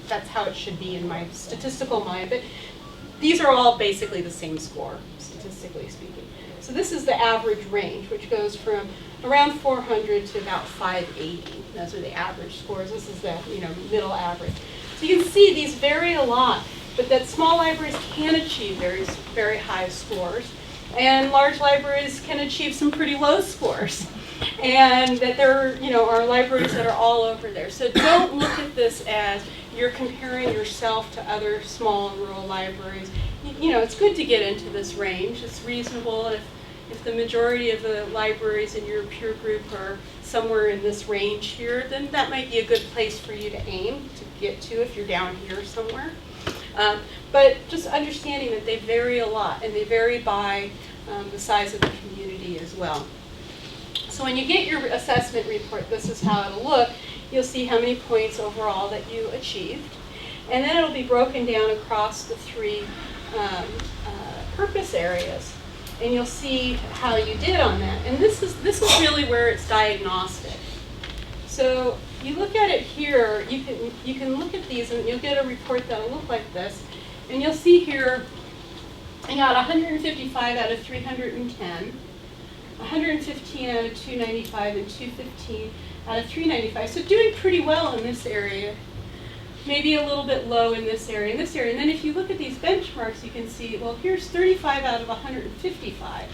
that's how it should be in my statistical mind. But these are all basically the same score, statistically speaking. So this is the average range, which goes from around 400 to about 580. Those are the average scores. This is the middle average. So you can see these vary a lot, but that small libraries can achieve very, very high scores. And large libraries can achieve some pretty low scores. And that there are libraries that are all over there. So don't look at this as you're comparing yourself to other small and rural libraries. It's good to get into this range. It's reasonable if the majority of the libraries in your peer group are somewhere in this range here, then that might be a good place for you to aim to get to if you're down here somewhere. But just understanding that they vary a lot, and they vary by the size of the community as well. So when you get your assessment report, this is how it'll look. You'll see how many points overall that you achieved. And then it'll be broken down across the three purpose areas. And you'll see how you did on that. And this is really where it's diagnostic. So you look at it here, you can look at these and you'll get a report that'll look like this. And you'll see here, I got 155 out of 310, 115 out of 295, and 215 out of 395. So doing pretty well in this area. Maybe a little bit low in this area, And then if you look at these benchmarks, you can see, well, here's 35 out of 155.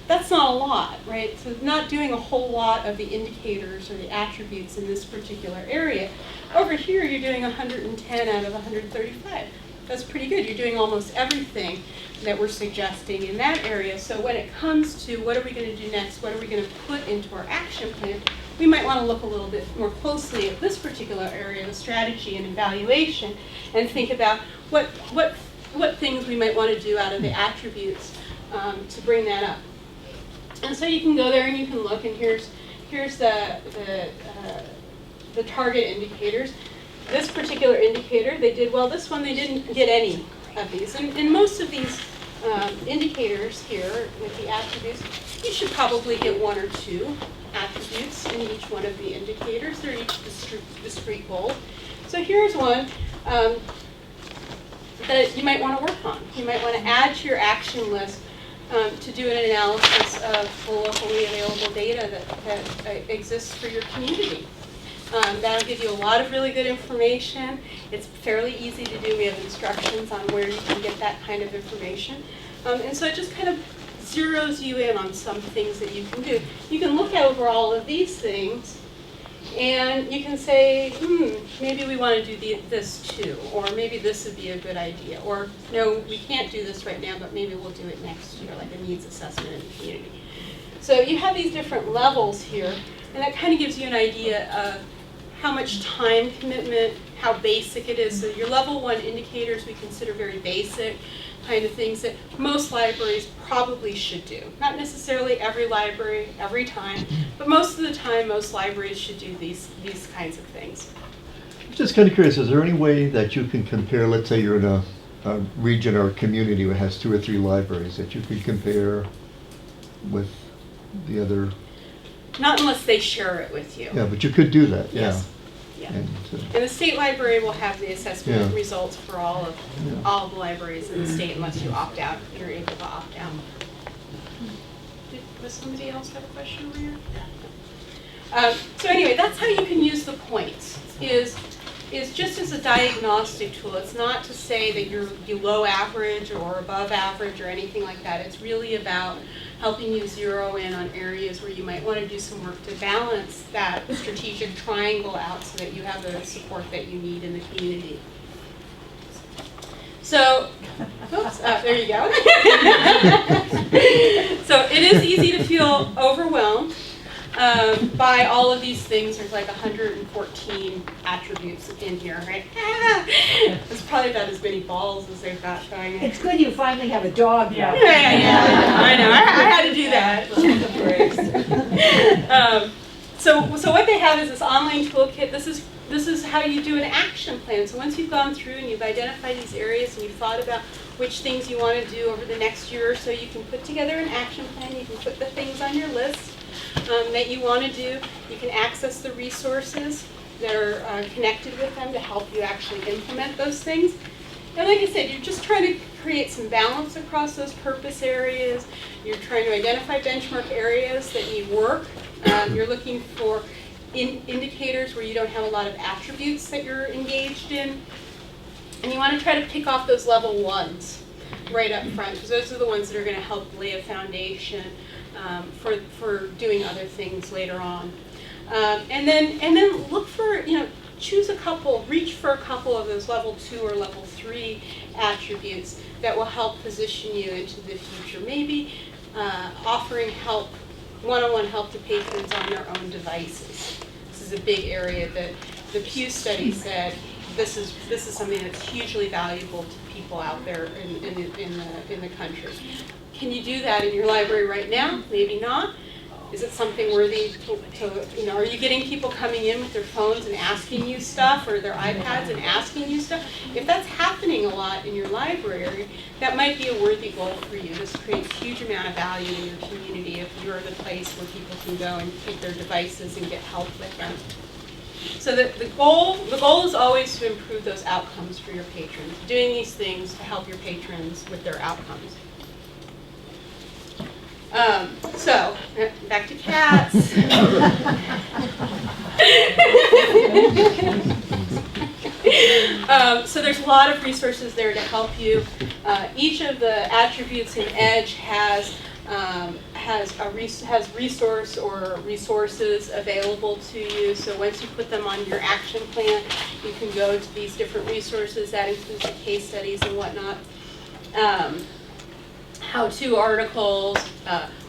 That's not a lot, right? So not doing a whole lot of the indicators or the attributes in this particular area. Over here, you're doing 110 out of 135. That's pretty good. You're doing almost everything that we're suggesting in that area. So when it comes to what are we going to do next, what are we going to put into our action plan, we might want to look a little bit more closely at this particular area, the strategy and evaluation, and think about what things we might want to do out of the attributes to bring that up. And so you can go there and you can look, and here's the target indicators. This particular indicator, they did well. This one, they didn't get any of these. And most of these indicators here with the attributes, you should probably get one or two attributes in each one of the indicators. They're each discrete goal. So here's one that you might want to work on. You might want to add to your action list to do an analysis of the locally available data that exists for your community. That'll give you a lot of really good information. It's fairly easy to do. We have instructions on where you can get that kind of information. And so it just kind of zeroes you in on some things that you can do. You can look over all of these things and you can say, maybe we want to do this too, or maybe this would be a good idea, or no, we can't do this right now, but maybe we'll do it next year, like a needs assessment in the community. So you have these different levels here, and that kind of gives you an idea of how much time commitment, how basic it is. So your level 1 indicators we consider very basic kind of things that most libraries probably should do. Not necessarily every library, every time, but most of the time most libraries should do these kinds of things. I'm just kind of curious, is there any way that you can compare, let's say you're in a region or a community that has 2 or 3 libraries, that you could compare with the other? Not unless they share it with you. Yeah, but you could do that, yeah. Yes. Yeah. And the state library will have the assessment Yeah. results for all of the libraries in the state unless you opt out, you're able to opt out. Does somebody else have a question over here? So anyway, that's how you can use the points, is just as a diagnostic tool. It's not to say that you're below average or above average or anything like that. It's really about helping you zero in on areas where you might want to do some work to balance that strategic triangle out so that you have the support that you need in the community. So, oops, there you go. So it is easy to feel overwhelmed by all of these things. There's like 114 attributes in here, right? It's probably about as many balls as they've got showing. It's good you finally have a dog now. Yeah, I know. I had to do that. So what they have is this online toolkit. This is how you do an action plan. So once you've gone through and you've identified these areas and you've thought about which things you want to do over the next year or so. You can put together an action plan. You can put the things on your list that you want to do. You can access the resources that are connected with them to help you actually implement those things. And like I said, you're just trying to create some balance across those purpose areas. You're trying to identify benchmark areas that need work. You're looking for indicators where you don't have a lot of attributes that you're engaged in. And you want to try to pick off those level ones right up front, because those are the ones that are going to help lay a foundation for doing other things later on. And then look for, choose a couple, reach for a couple of those level 2 or level 3 attributes that will help position you into the future. Maybe offering help, one-on-one help to patrons on their own devices. This is a big area that the Pew study said this is something that's hugely valuable to people out there in the country. Can you do that in your library right now? Maybe not. Is it something worthy to, are you getting people coming in with their phones and asking you stuff, or their iPads and asking you stuff? If that's happening a lot in your library, that might be a worthy goal for you. This creates a huge amount of value in your community if you're the place where people can go and take their devices and get help with them. So the goal is always to improve those outcomes for your patrons, doing these things to help your patrons with their outcomes. So, back to cats. So there's a lot of resources there to help you. Each of the attributes in EDGE has resource or resources available to you. So once you put them on your action plan, you can go to these different resources. That includes the case studies and whatnot. How-to articles.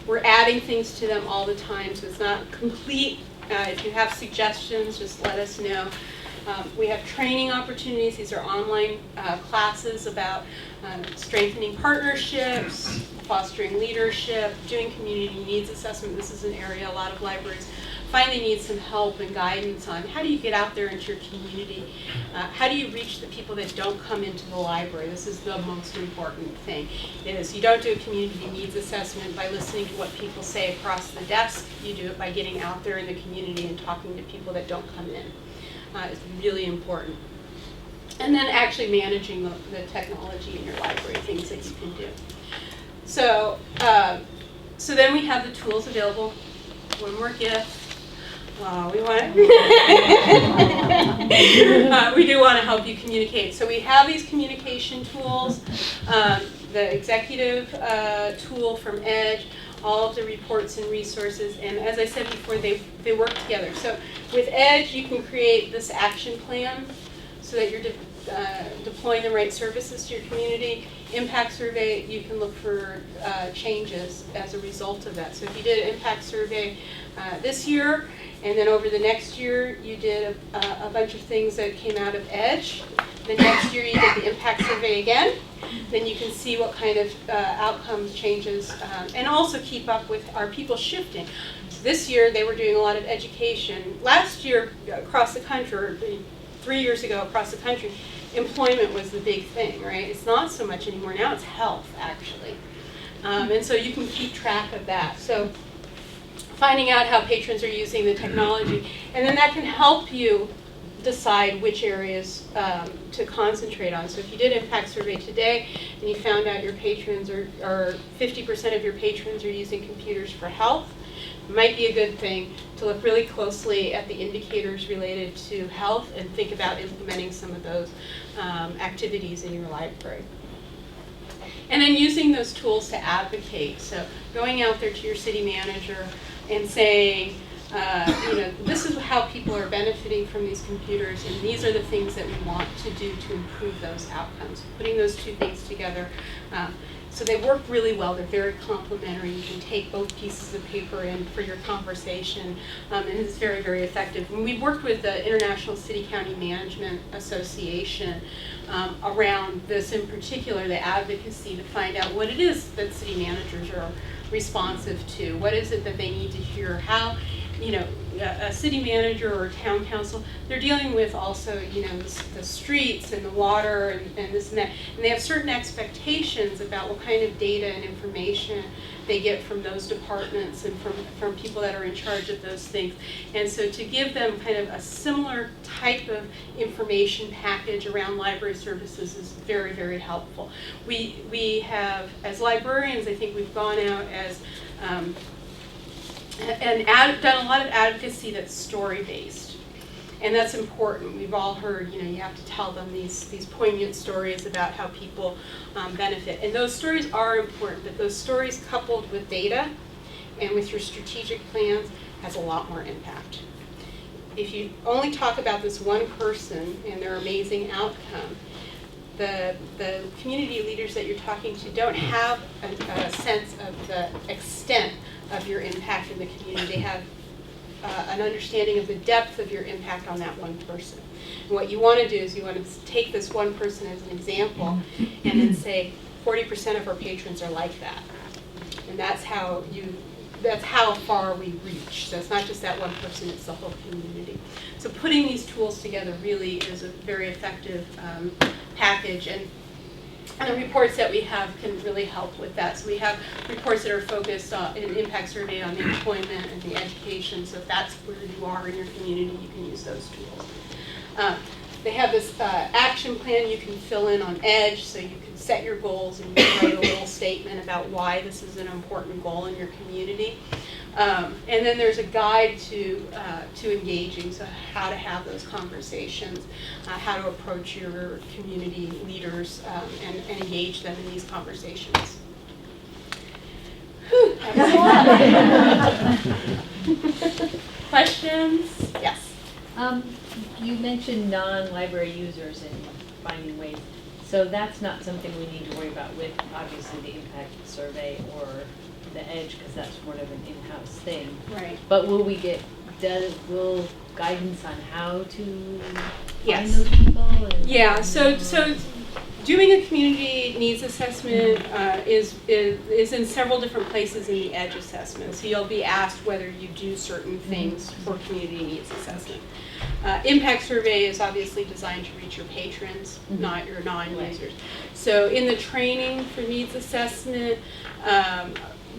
We're adding things to them all the time, so it's not complete. If you have suggestions, just let us know. We have training opportunities. These are online classes about strengthening partnerships, fostering leadership, doing community needs assessment. This is an area a lot of libraries finally need some help and guidance on. How do you get out there into your community? How do you reach the people that don't come into the library? This is the most important thing. Is you don't do a community needs assessment by listening to what people say across the desk. You do it by getting out there in the community and talking to people that don't come in. It's really important. And then actually managing the technology in your library, things that you can do. So, so then we have the tools available. One more gift. We want we do want to help you communicate. So we have these communication tools, the executive tool from EDGE, all of the reports and resources, and as I said before, they work together. So with EDGE, you can create this action plan so that you're deploying the right services to your community. Impact survey, you can look for changes as a result of that. So if you did an impact survey this year, and then over the next year you did a bunch of things that came out of EDGE, the next year you did the impact survey again, then you can see what kind of outcomes changes, and also keep up with, are people shifting? This year they were doing a lot of education. Last year across the country, or 3 years ago across the country, employment was the big thing, right? It's not so much anymore. Now it's health, actually. And so you can keep track of that. So finding out how patrons are using the technology, and then that can help you decide which areas to concentrate on. So if you did impact survey today and you found out your patrons are 50% of your patrons are using computers for health, it might be a good thing to look really closely at the indicators related to health and think about implementing some of those activities in your library. And then using those tools to advocate. So going out there to your city manager and saying, this is how people are benefiting from these computers, and these are the things that we want to do to improve those outcomes. Putting those two things together. So they work really well. They're very complementary. You can take both pieces of paper in for your conversation, and it's very, very effective. And we've worked with the International City County Management Association around this in particular, the advocacy, to find out what it is that city managers are responsive to. What is it that they need to hear? How, a city manager or a town council, they're dealing with also, the streets and the water and this and that. And they have certain expectations about what kind of data and information they get from those departments and from people that are in charge of those things. And so to give them kind of a similar type of information package around library services is very, very helpful. We have, as librarians, I think we've gone out as done a lot of advocacy that's story-based. And that's important. We've all heard, you have to tell them these poignant stories about how people benefit. And those stories are important, but those stories coupled with data and with your strategic plans has a lot more impact. If you only talk about this one person and their amazing outcome, the community leaders that you're talking to don't have a sense of the extent of your impact in the community. They have an understanding of the depth of your impact on that one person. And what you want to do is you want to take this one person as an example and then say 40% of our patrons are like that. And that's how far we reach. So it's not just that one person, it's the whole community. So putting these tools together really is a very effective package, and the reports that we have can really help with that. So we have reports that are focused on an impact survey on the employment and the education. So if that's where you are in your community, you can use those tools. They have this action plan you can fill in on EDGE, so you can set your goals and you can write a little statement about why this is an important goal in your community. And then there's a guide to engaging, so how to have those conversations, how to approach your community leaders and engage them in these conversations. Whew, that was a lot. Questions? Yes. You mentioned non-library users and finding ways. So that's not something we need to worry about with, obviously, the impact survey or the EDGE, because that's sort of an in-house thing. Right. But will we get guidance on how to Yes. find those people? And, Yeah, so doing a community needs assessment is in several different places in the EDGE assessment. So you'll be asked whether you do certain things for community needs assessment. Impact survey is obviously designed to reach your patrons, not your non-users. So in the training for needs assessment,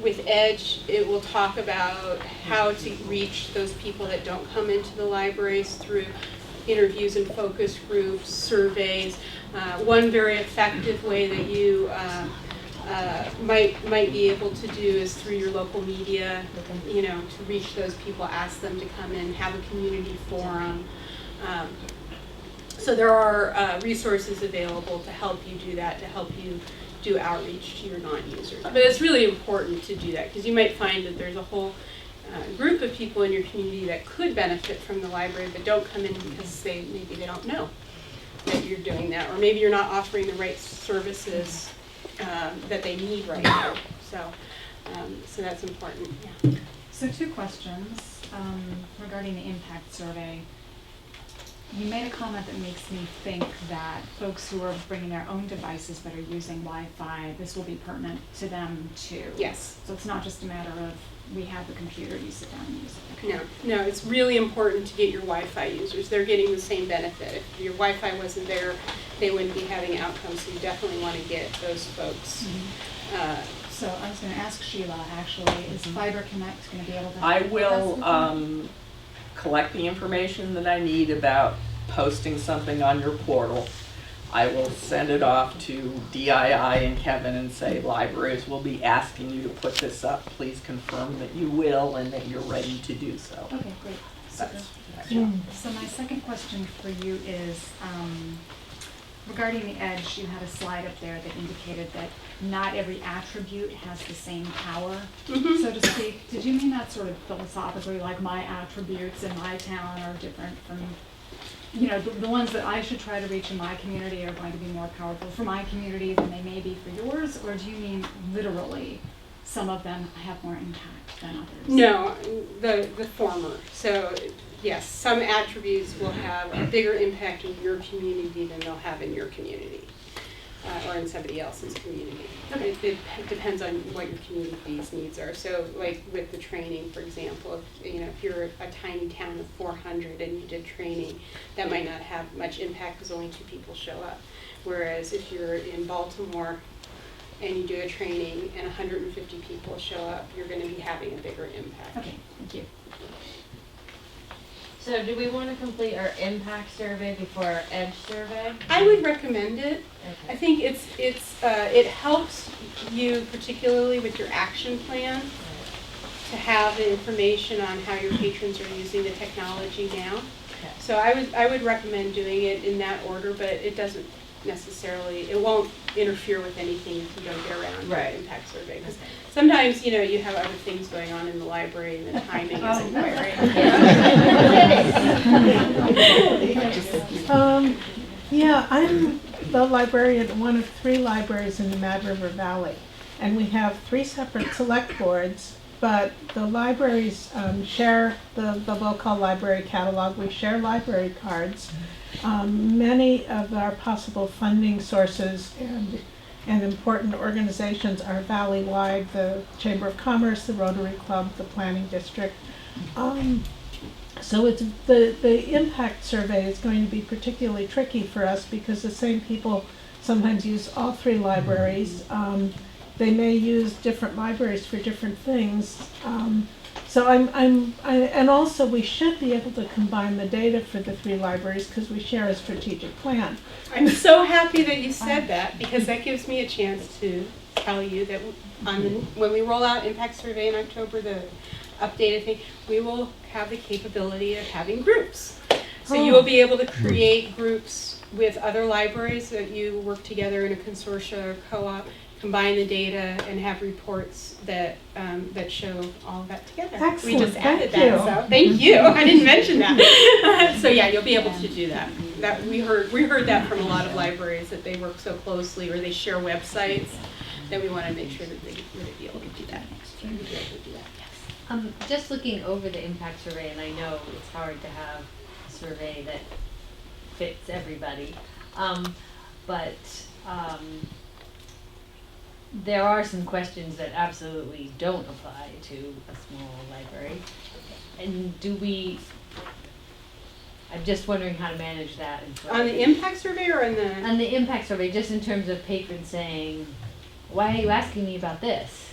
with EDGE, it will talk about how to reach those people that don't come into the libraries through interviews and focus groups, surveys. One very effective way that you might be able to do is through your local media, to reach those people, ask them to come in, have a community forum. So there are resources available to help you do that, to help you do outreach to your non-users. But it's really important to do that, because you might find that there's a whole group of people in your community that could benefit from the library but don't come in because maybe they don't know that you're doing that, or maybe you're not offering the right services that they need right now. So that's important. Yeah. So 2 questions regarding the impact survey. You made a comment that makes me think that folks who are bringing their own devices but are using Wi-Fi, this will be pertinent to them too. Yes. So it's not just a matter of we have the computer, you sit down and use it. Okay. No, it's really important to get your Wi-Fi users. They're getting the same benefit. If your Wi-Fi wasn't there, they wouldn't be having outcomes. So you definitely want to get those folks. So I was going to ask Sheila, actually, is Fiber Connect going to be able to help I with will this? collect the information that I need about posting something on your portal. I will send it off to DII and Kevin and say, libraries will be asking you to put this up. Please confirm that you will and that you're ready to do so. Okay, great. That's- So my second question for you is, regarding the EDGE, you had a slide up there that indicated that not every attribute has the same power, so to speak. Did you mean that sort of philosophically, like my attributes in my town are different from, the ones that I should try to reach in my community are going to be more powerful for my community than they may be for yours? Or do you mean literally some of them have more impact than others? No, the former. So yes, some attributes will have a bigger impact in your community than they'll have in your community. or in somebody else's community. It depends on what your community's needs are. So like with the training, for example, if you're a tiny town of 400 and you did training, that might not have much impact because only 2 people show up. Whereas if you're in Baltimore and you do a training and 150 people show up, you're going to be having a bigger impact. Okay, thank you. So do we want to complete our impact survey before our EDGE survey? I would recommend it. I Okay. think it helps you, particularly with your action plan, to have the information on how your patrons are using the technology now. Okay. So I would recommend doing it in that order, but it doesn't necessarily, it won't interfere with anything if you don't get around to Right. the impact survey. Because sometimes, you have other things going on in the library and the timing isn't quite right. Yeah, I'm the librarian at one of 3 libraries in the Mad River Valley. And we have 3 separate select boards, but the libraries share the local library catalog. We share library cards. Many of our possible funding sources and important organizations are valley-wide, the Chamber of Commerce, the Rotary Club, the Planning District. So it's the impact survey is going to be particularly tricky for us because the same people sometimes use all 3 libraries. They may use different libraries for different things. So and also we should be able to combine the data for the 3 libraries because we share a strategic plan. I'm so happy that you said that because that gives me a chance to tell you that when we roll out Impact Survey in October, the updated thing, we will have the capability of having groups. So you will be able to create groups with other libraries that you work together in a consortia or co-op, combine the data and have reports that that show all of that together. We Excellent, just added thank you. that, so thank you. I didn't mention that. So yeah, you'll be able to do that. We heard that from a lot of libraries that they work so closely or they share websites that we want to make sure that they would be able to do that. Just looking over the impact survey, and I know it's hard to have a survey that fits everybody, but there are some questions that absolutely don't apply to a small library. And I'm just wondering how to manage that. On the impact survey or on the? On the impact survey, just in terms of patrons saying, why are you asking me about this?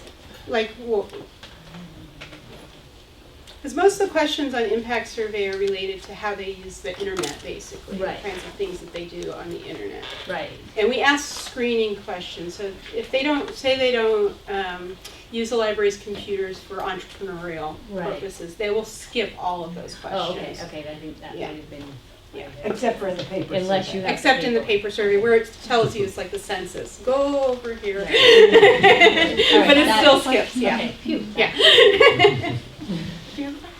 Because most of the questions on impact survey are related to how they use the internet, basically. Right. The kinds of things that they do on the internet. Right. And we ask screening questions. So if they don't use the library's computers for entrepreneurial Right. purposes, they will skip all of those Oh, questions. okay, I think that Yeah. might have been. Yeah. Except for in the paper. Unless survey. you have. Except in the paper survey where it tells you it's like the census. Go over here. Right. But it That- still skips, yeah. Okay, phew. Yeah.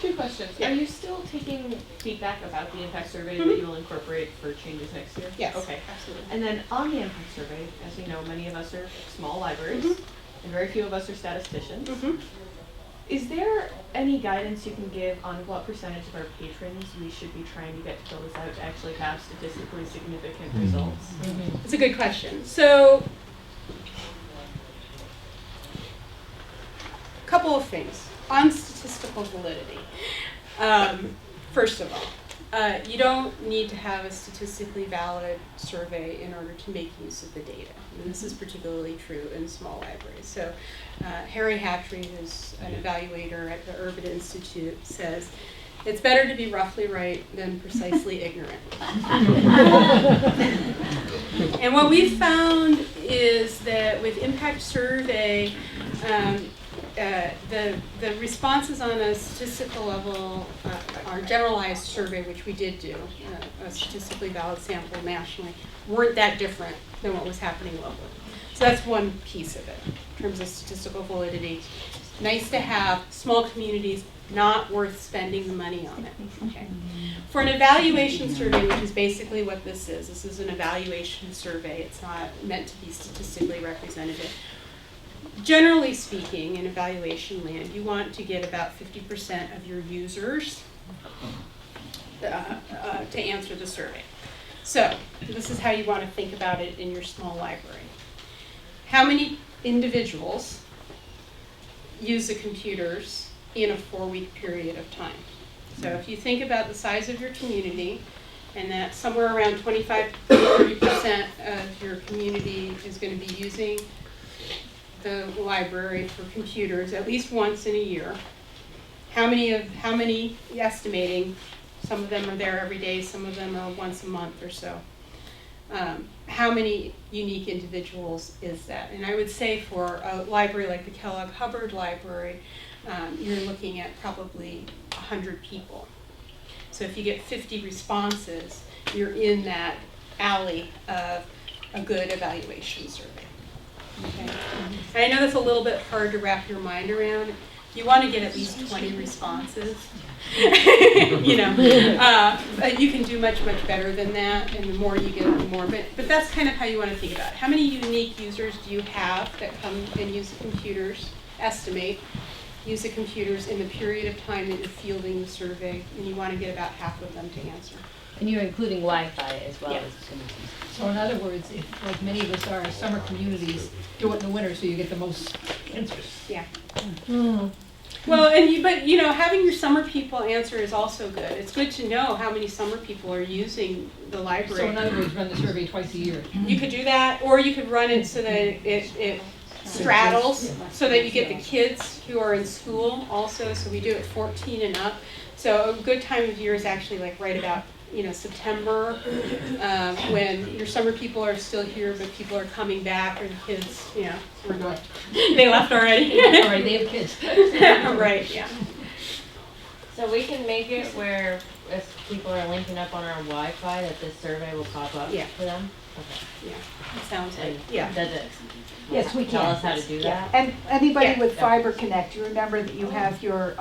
2 questions. Yeah. Are you still taking feedback about the impact survey Mhm. that you will incorporate for changes next year? Yes, Okay. absolutely. And then on the impact survey, as you know, many of us are small libraries, Mhm. and very few of us are statisticians. Mhm. Is there any guidance you can give on what percentage of our patrons we should be trying to get to fill this out to actually have statistically significant results? It's a good question. So, a couple of things on statistical validity. First of all, you don't need to have a statistically valid survey in order to make use of the data. And this is particularly true in small libraries. So, Harry Hattrey, who's an evaluator at the Urban Institute, says, it's better to be roughly right than precisely ignorant. And what we found is that with impact survey, the responses on a statistical level, our generalized survey, which we did do, a statistically valid sample nationally, weren't that different than what was happening locally. So that's one piece of it, in terms of statistical validity. Nice to have, small communities, not worth spending the money on it. Okay. For an evaluation survey, which is basically what this is an evaluation survey. It's not meant to be statistically representative. Generally speaking, in evaluation land, you want to get about 50% of your users to answer the survey. So, this is how you want to think about it in your small library. How many individuals use the computers in a 4-week period of time? So if you think about the size of your community, and that somewhere around 25 to 30% of your community is going to be using the library for computers at least once in a year. How many estimating, some of them are there every day, some of them are once a month or so. How many unique individuals is that? And I would say for a library like the Kellogg Hubbard Library, you're looking at probably 100 people. So if you get 50 responses, you're in that alley of a good evaluation survey. Okay. And I know that's a little bit hard to wrap your mind around. You want to get at least 20 responses. You know, but you can do much better than that, and the more you get, the more. But that's kind of how you want to think about it. How many unique users do you have that come and use the computers? Estimate. Use the computers in the period of time that you're fielding the survey, and you want to get about half of them to answer. And you're including Wi-Fi as well Yeah. as communities. So in other words, if, like many of us are, summer communities, do it in the winter so you get the most answers. Yeah. Hmm. Well, but you know, having your summer people answer is also good. It's good to know how many summer people are using the library. So in other words, run the survey twice a year. You could do that, or you could run it so that it straddles, so that you get the kids who are in school also. So we do it 14 and up. So a good time of year is actually like right about, you know, September, when your summer people are still here, but people are coming back, or the kids, you know, were not, they left already. All right, they have kids. Right, yeah. So we can make it where if people are linking up on our Wi-Fi, that this survey will pop up Yeah. for them? Okay. Yeah, it sounds like, And yeah. does it Yes, we can. tell us how to do Yeah. that? And anybody Yeah. with Fiber Connect, you remember that you have your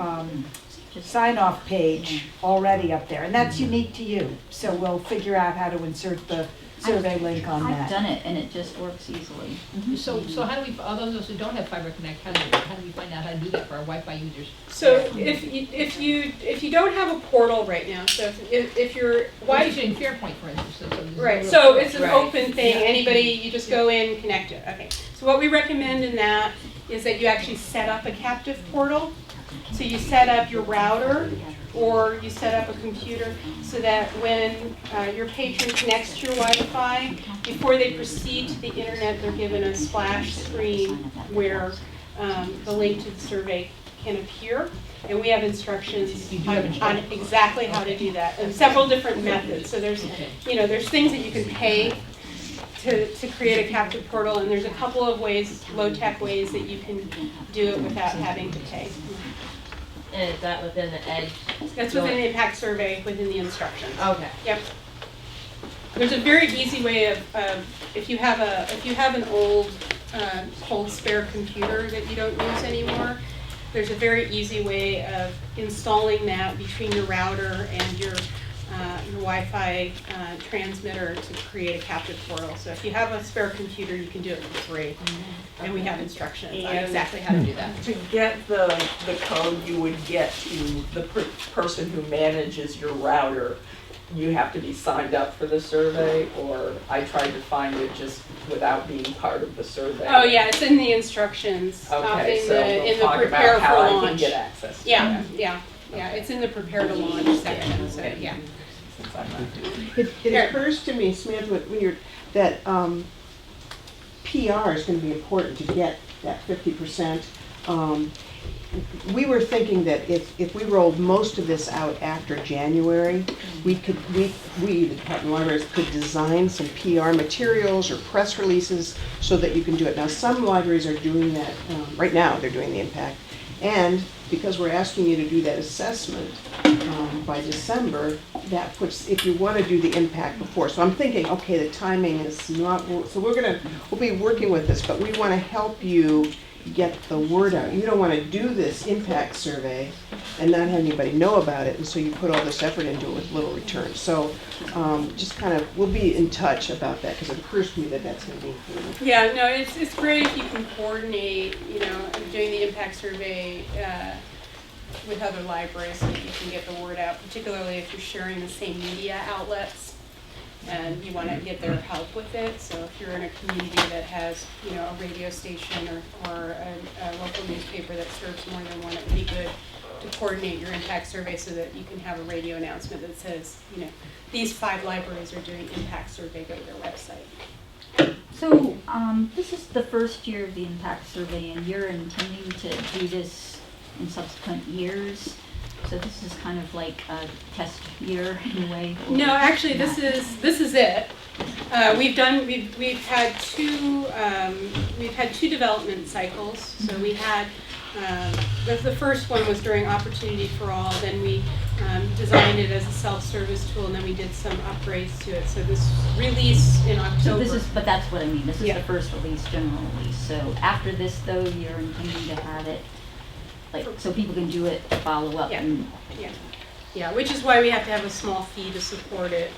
sign-off page already up there, and that's unique to you. So we'll figure out how to insert the survey link on I've that. done it and it just works easily. So how do we, all those of us who don't have Fiber Connect, how do we find out how to do that for our Wi-Fi users? So if you don't have a portal right now, so if you're, Why is it in Fairpoint, for instance? So there's no right, real- so it's an Right. open thing, anybody, you just go in, connect it, okay. So what we recommend in that is that you actually set up a captive portal. So you set up your router, or you set up a computer, so that when your patron connects to your Wi-Fi, before they proceed to the internet, they're given a splash screen where the link to the survey can appear. And we have instructions on exactly how to do that, and several different methods. So there's, you know, there's things that you can pay to create a captive portal, and there's a couple of ways, low-tech ways that you can do it without having to pay. And is that within the Edge? That's within the impact survey, within the instructions. Okay. Yep. There's a very easy way of, if you have an old cold spare computer that you don't use anymore, there's a very easy way of installing that between your router and your Wi-Fi transmitter to create a captive portal. So if you have a spare computer, you can do it for free. And we have instructions on And- exactly how to do that. To get the code you would get to the person who manages your router, you have to be signed up for the survey, or I tried to find it just without being part of the survey. Oh yeah, it's in the instructions. Okay, in so the we'll talk prepare about how for I can launch. get access to Yeah, it. yeah, it's in the prepare to launch section, so yeah. Since I'm not doing It Here. occurs to me, Samantha, when you're, that PR is gonna be important to get that 50%. We were thinking that if we rolled most of this out after January, we, the Department of Libraries, could design some PR materials or press releases so that you can do it. Now, some libraries are doing that, right now, they're doing the impact. And because we're asking you to do that assessment by December, that puts, if you want to do the impact before. So I'm thinking, okay, the timing is not, so we'll be working with this, but we want to help you get the word out. You don't want to do this impact survey and not have anybody know about it, and so you put all this effort into it with little return. So just kind of, we'll be in touch about that, because it occurs to me that that's going to be important. Yeah, no, it's great if you can coordinate, you know, doing the impact survey with other libraries so that you can get the word out, particularly if you're sharing the same media outlets. and you want to get their help with it. So if you're in a community that has, you know, a radio station or a local newspaper that serves more than one, it would be good to coordinate your impact survey so that you can have a radio announcement that says, you know, these 5 libraries are doing impact survey, go to their website. So, this is the first year of the impact survey, and you're intending to do this in subsequent years? So this is kind of like a test year in a way? or No, actually, not? this is it. We've had two development cycles. So we had the first one was during Opportunity for All. Then we designed it as a self-service tool, and then we did some upgrades to it. So this release in October. So this is, but that's what I mean, this is Yeah. the first release, general release. So after this though, you're intending to have it, like, so people can do it, follow up Yeah. and Yeah, which is why we have to have a small fee to support it.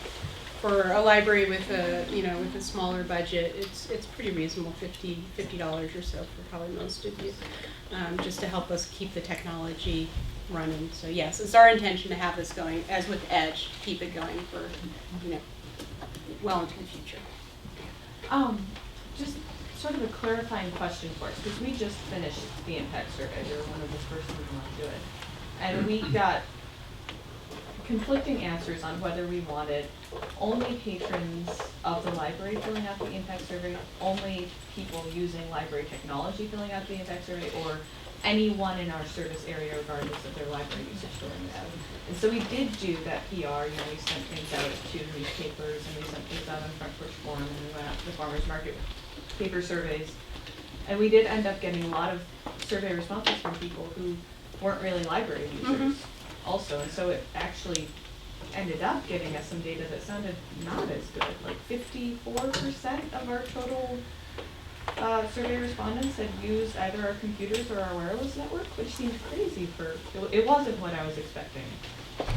For a library with a, you know, with a smaller budget, it's pretty reasonable, $50 or so for probably most of you, just to help us keep the technology running. So yes, it's our intention to have this going, as with Edge, keep it going for, you know, well into the future. Just sort of a clarifying question for us, because we just finished the impact survey. We were one of the first ones to do it. And we got conflicting answers on whether we wanted only patrons of the library filling out the impact survey, only people using library technology filling out the impact survey, or anyone in our service area regardless of their library usage filling it out. And so we did do that PR, you know, we sent things out to newspapers, and we sent things out on Front Porch Forum, and we went out to the farmers market paper surveys. And we did end up getting a lot of survey responses from people who weren't really library users also. And so it actually ended up giving us some data that sounded not as good. Like 54% of our total survey respondents had used either our computers or our wireless network, which seemed crazy for, it wasn't what I was expecting.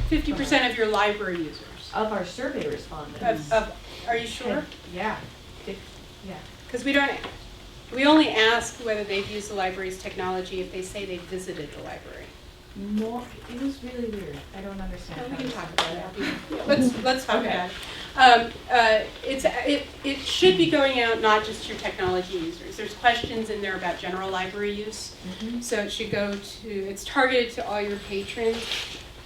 50% of your library users. Of our survey respondents. Are you sure? Yeah. Yeah. Because we only ask whether they've used the library's technology if they say they visited the library. More, it was really weird. I don't understand. We how can this talk is about done. it. Let's talk Okay. about it. It should be going out not just to your technology users. There's questions in there about general library use. So it should go to, it's targeted to all your patrons.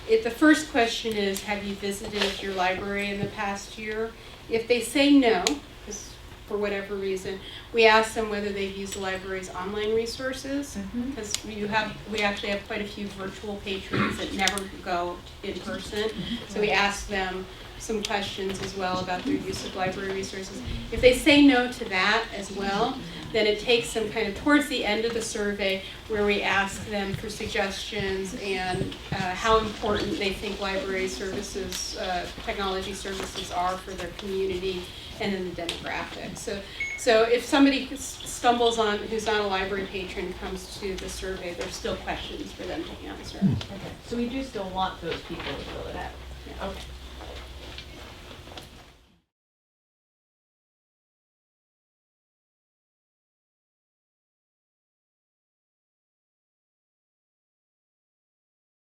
The first question is, have you visited your library in the past year? If they say no, for whatever reason, we ask them whether they've used the library's online resources, because we actually have quite a few virtual patrons that never go in person. So we ask them some questions as well about their use of library resources. If they say no to that as well, then it takes them kind of towards the end of the survey where we ask them for suggestions and how important they think library services, technology services are for their community, and then the demographics. So if somebody stumbles on, who's not a library patron, comes to the survey, there's still questions for them to answer. Okay. So we do still want those people to fill it out. Yeah. Okay.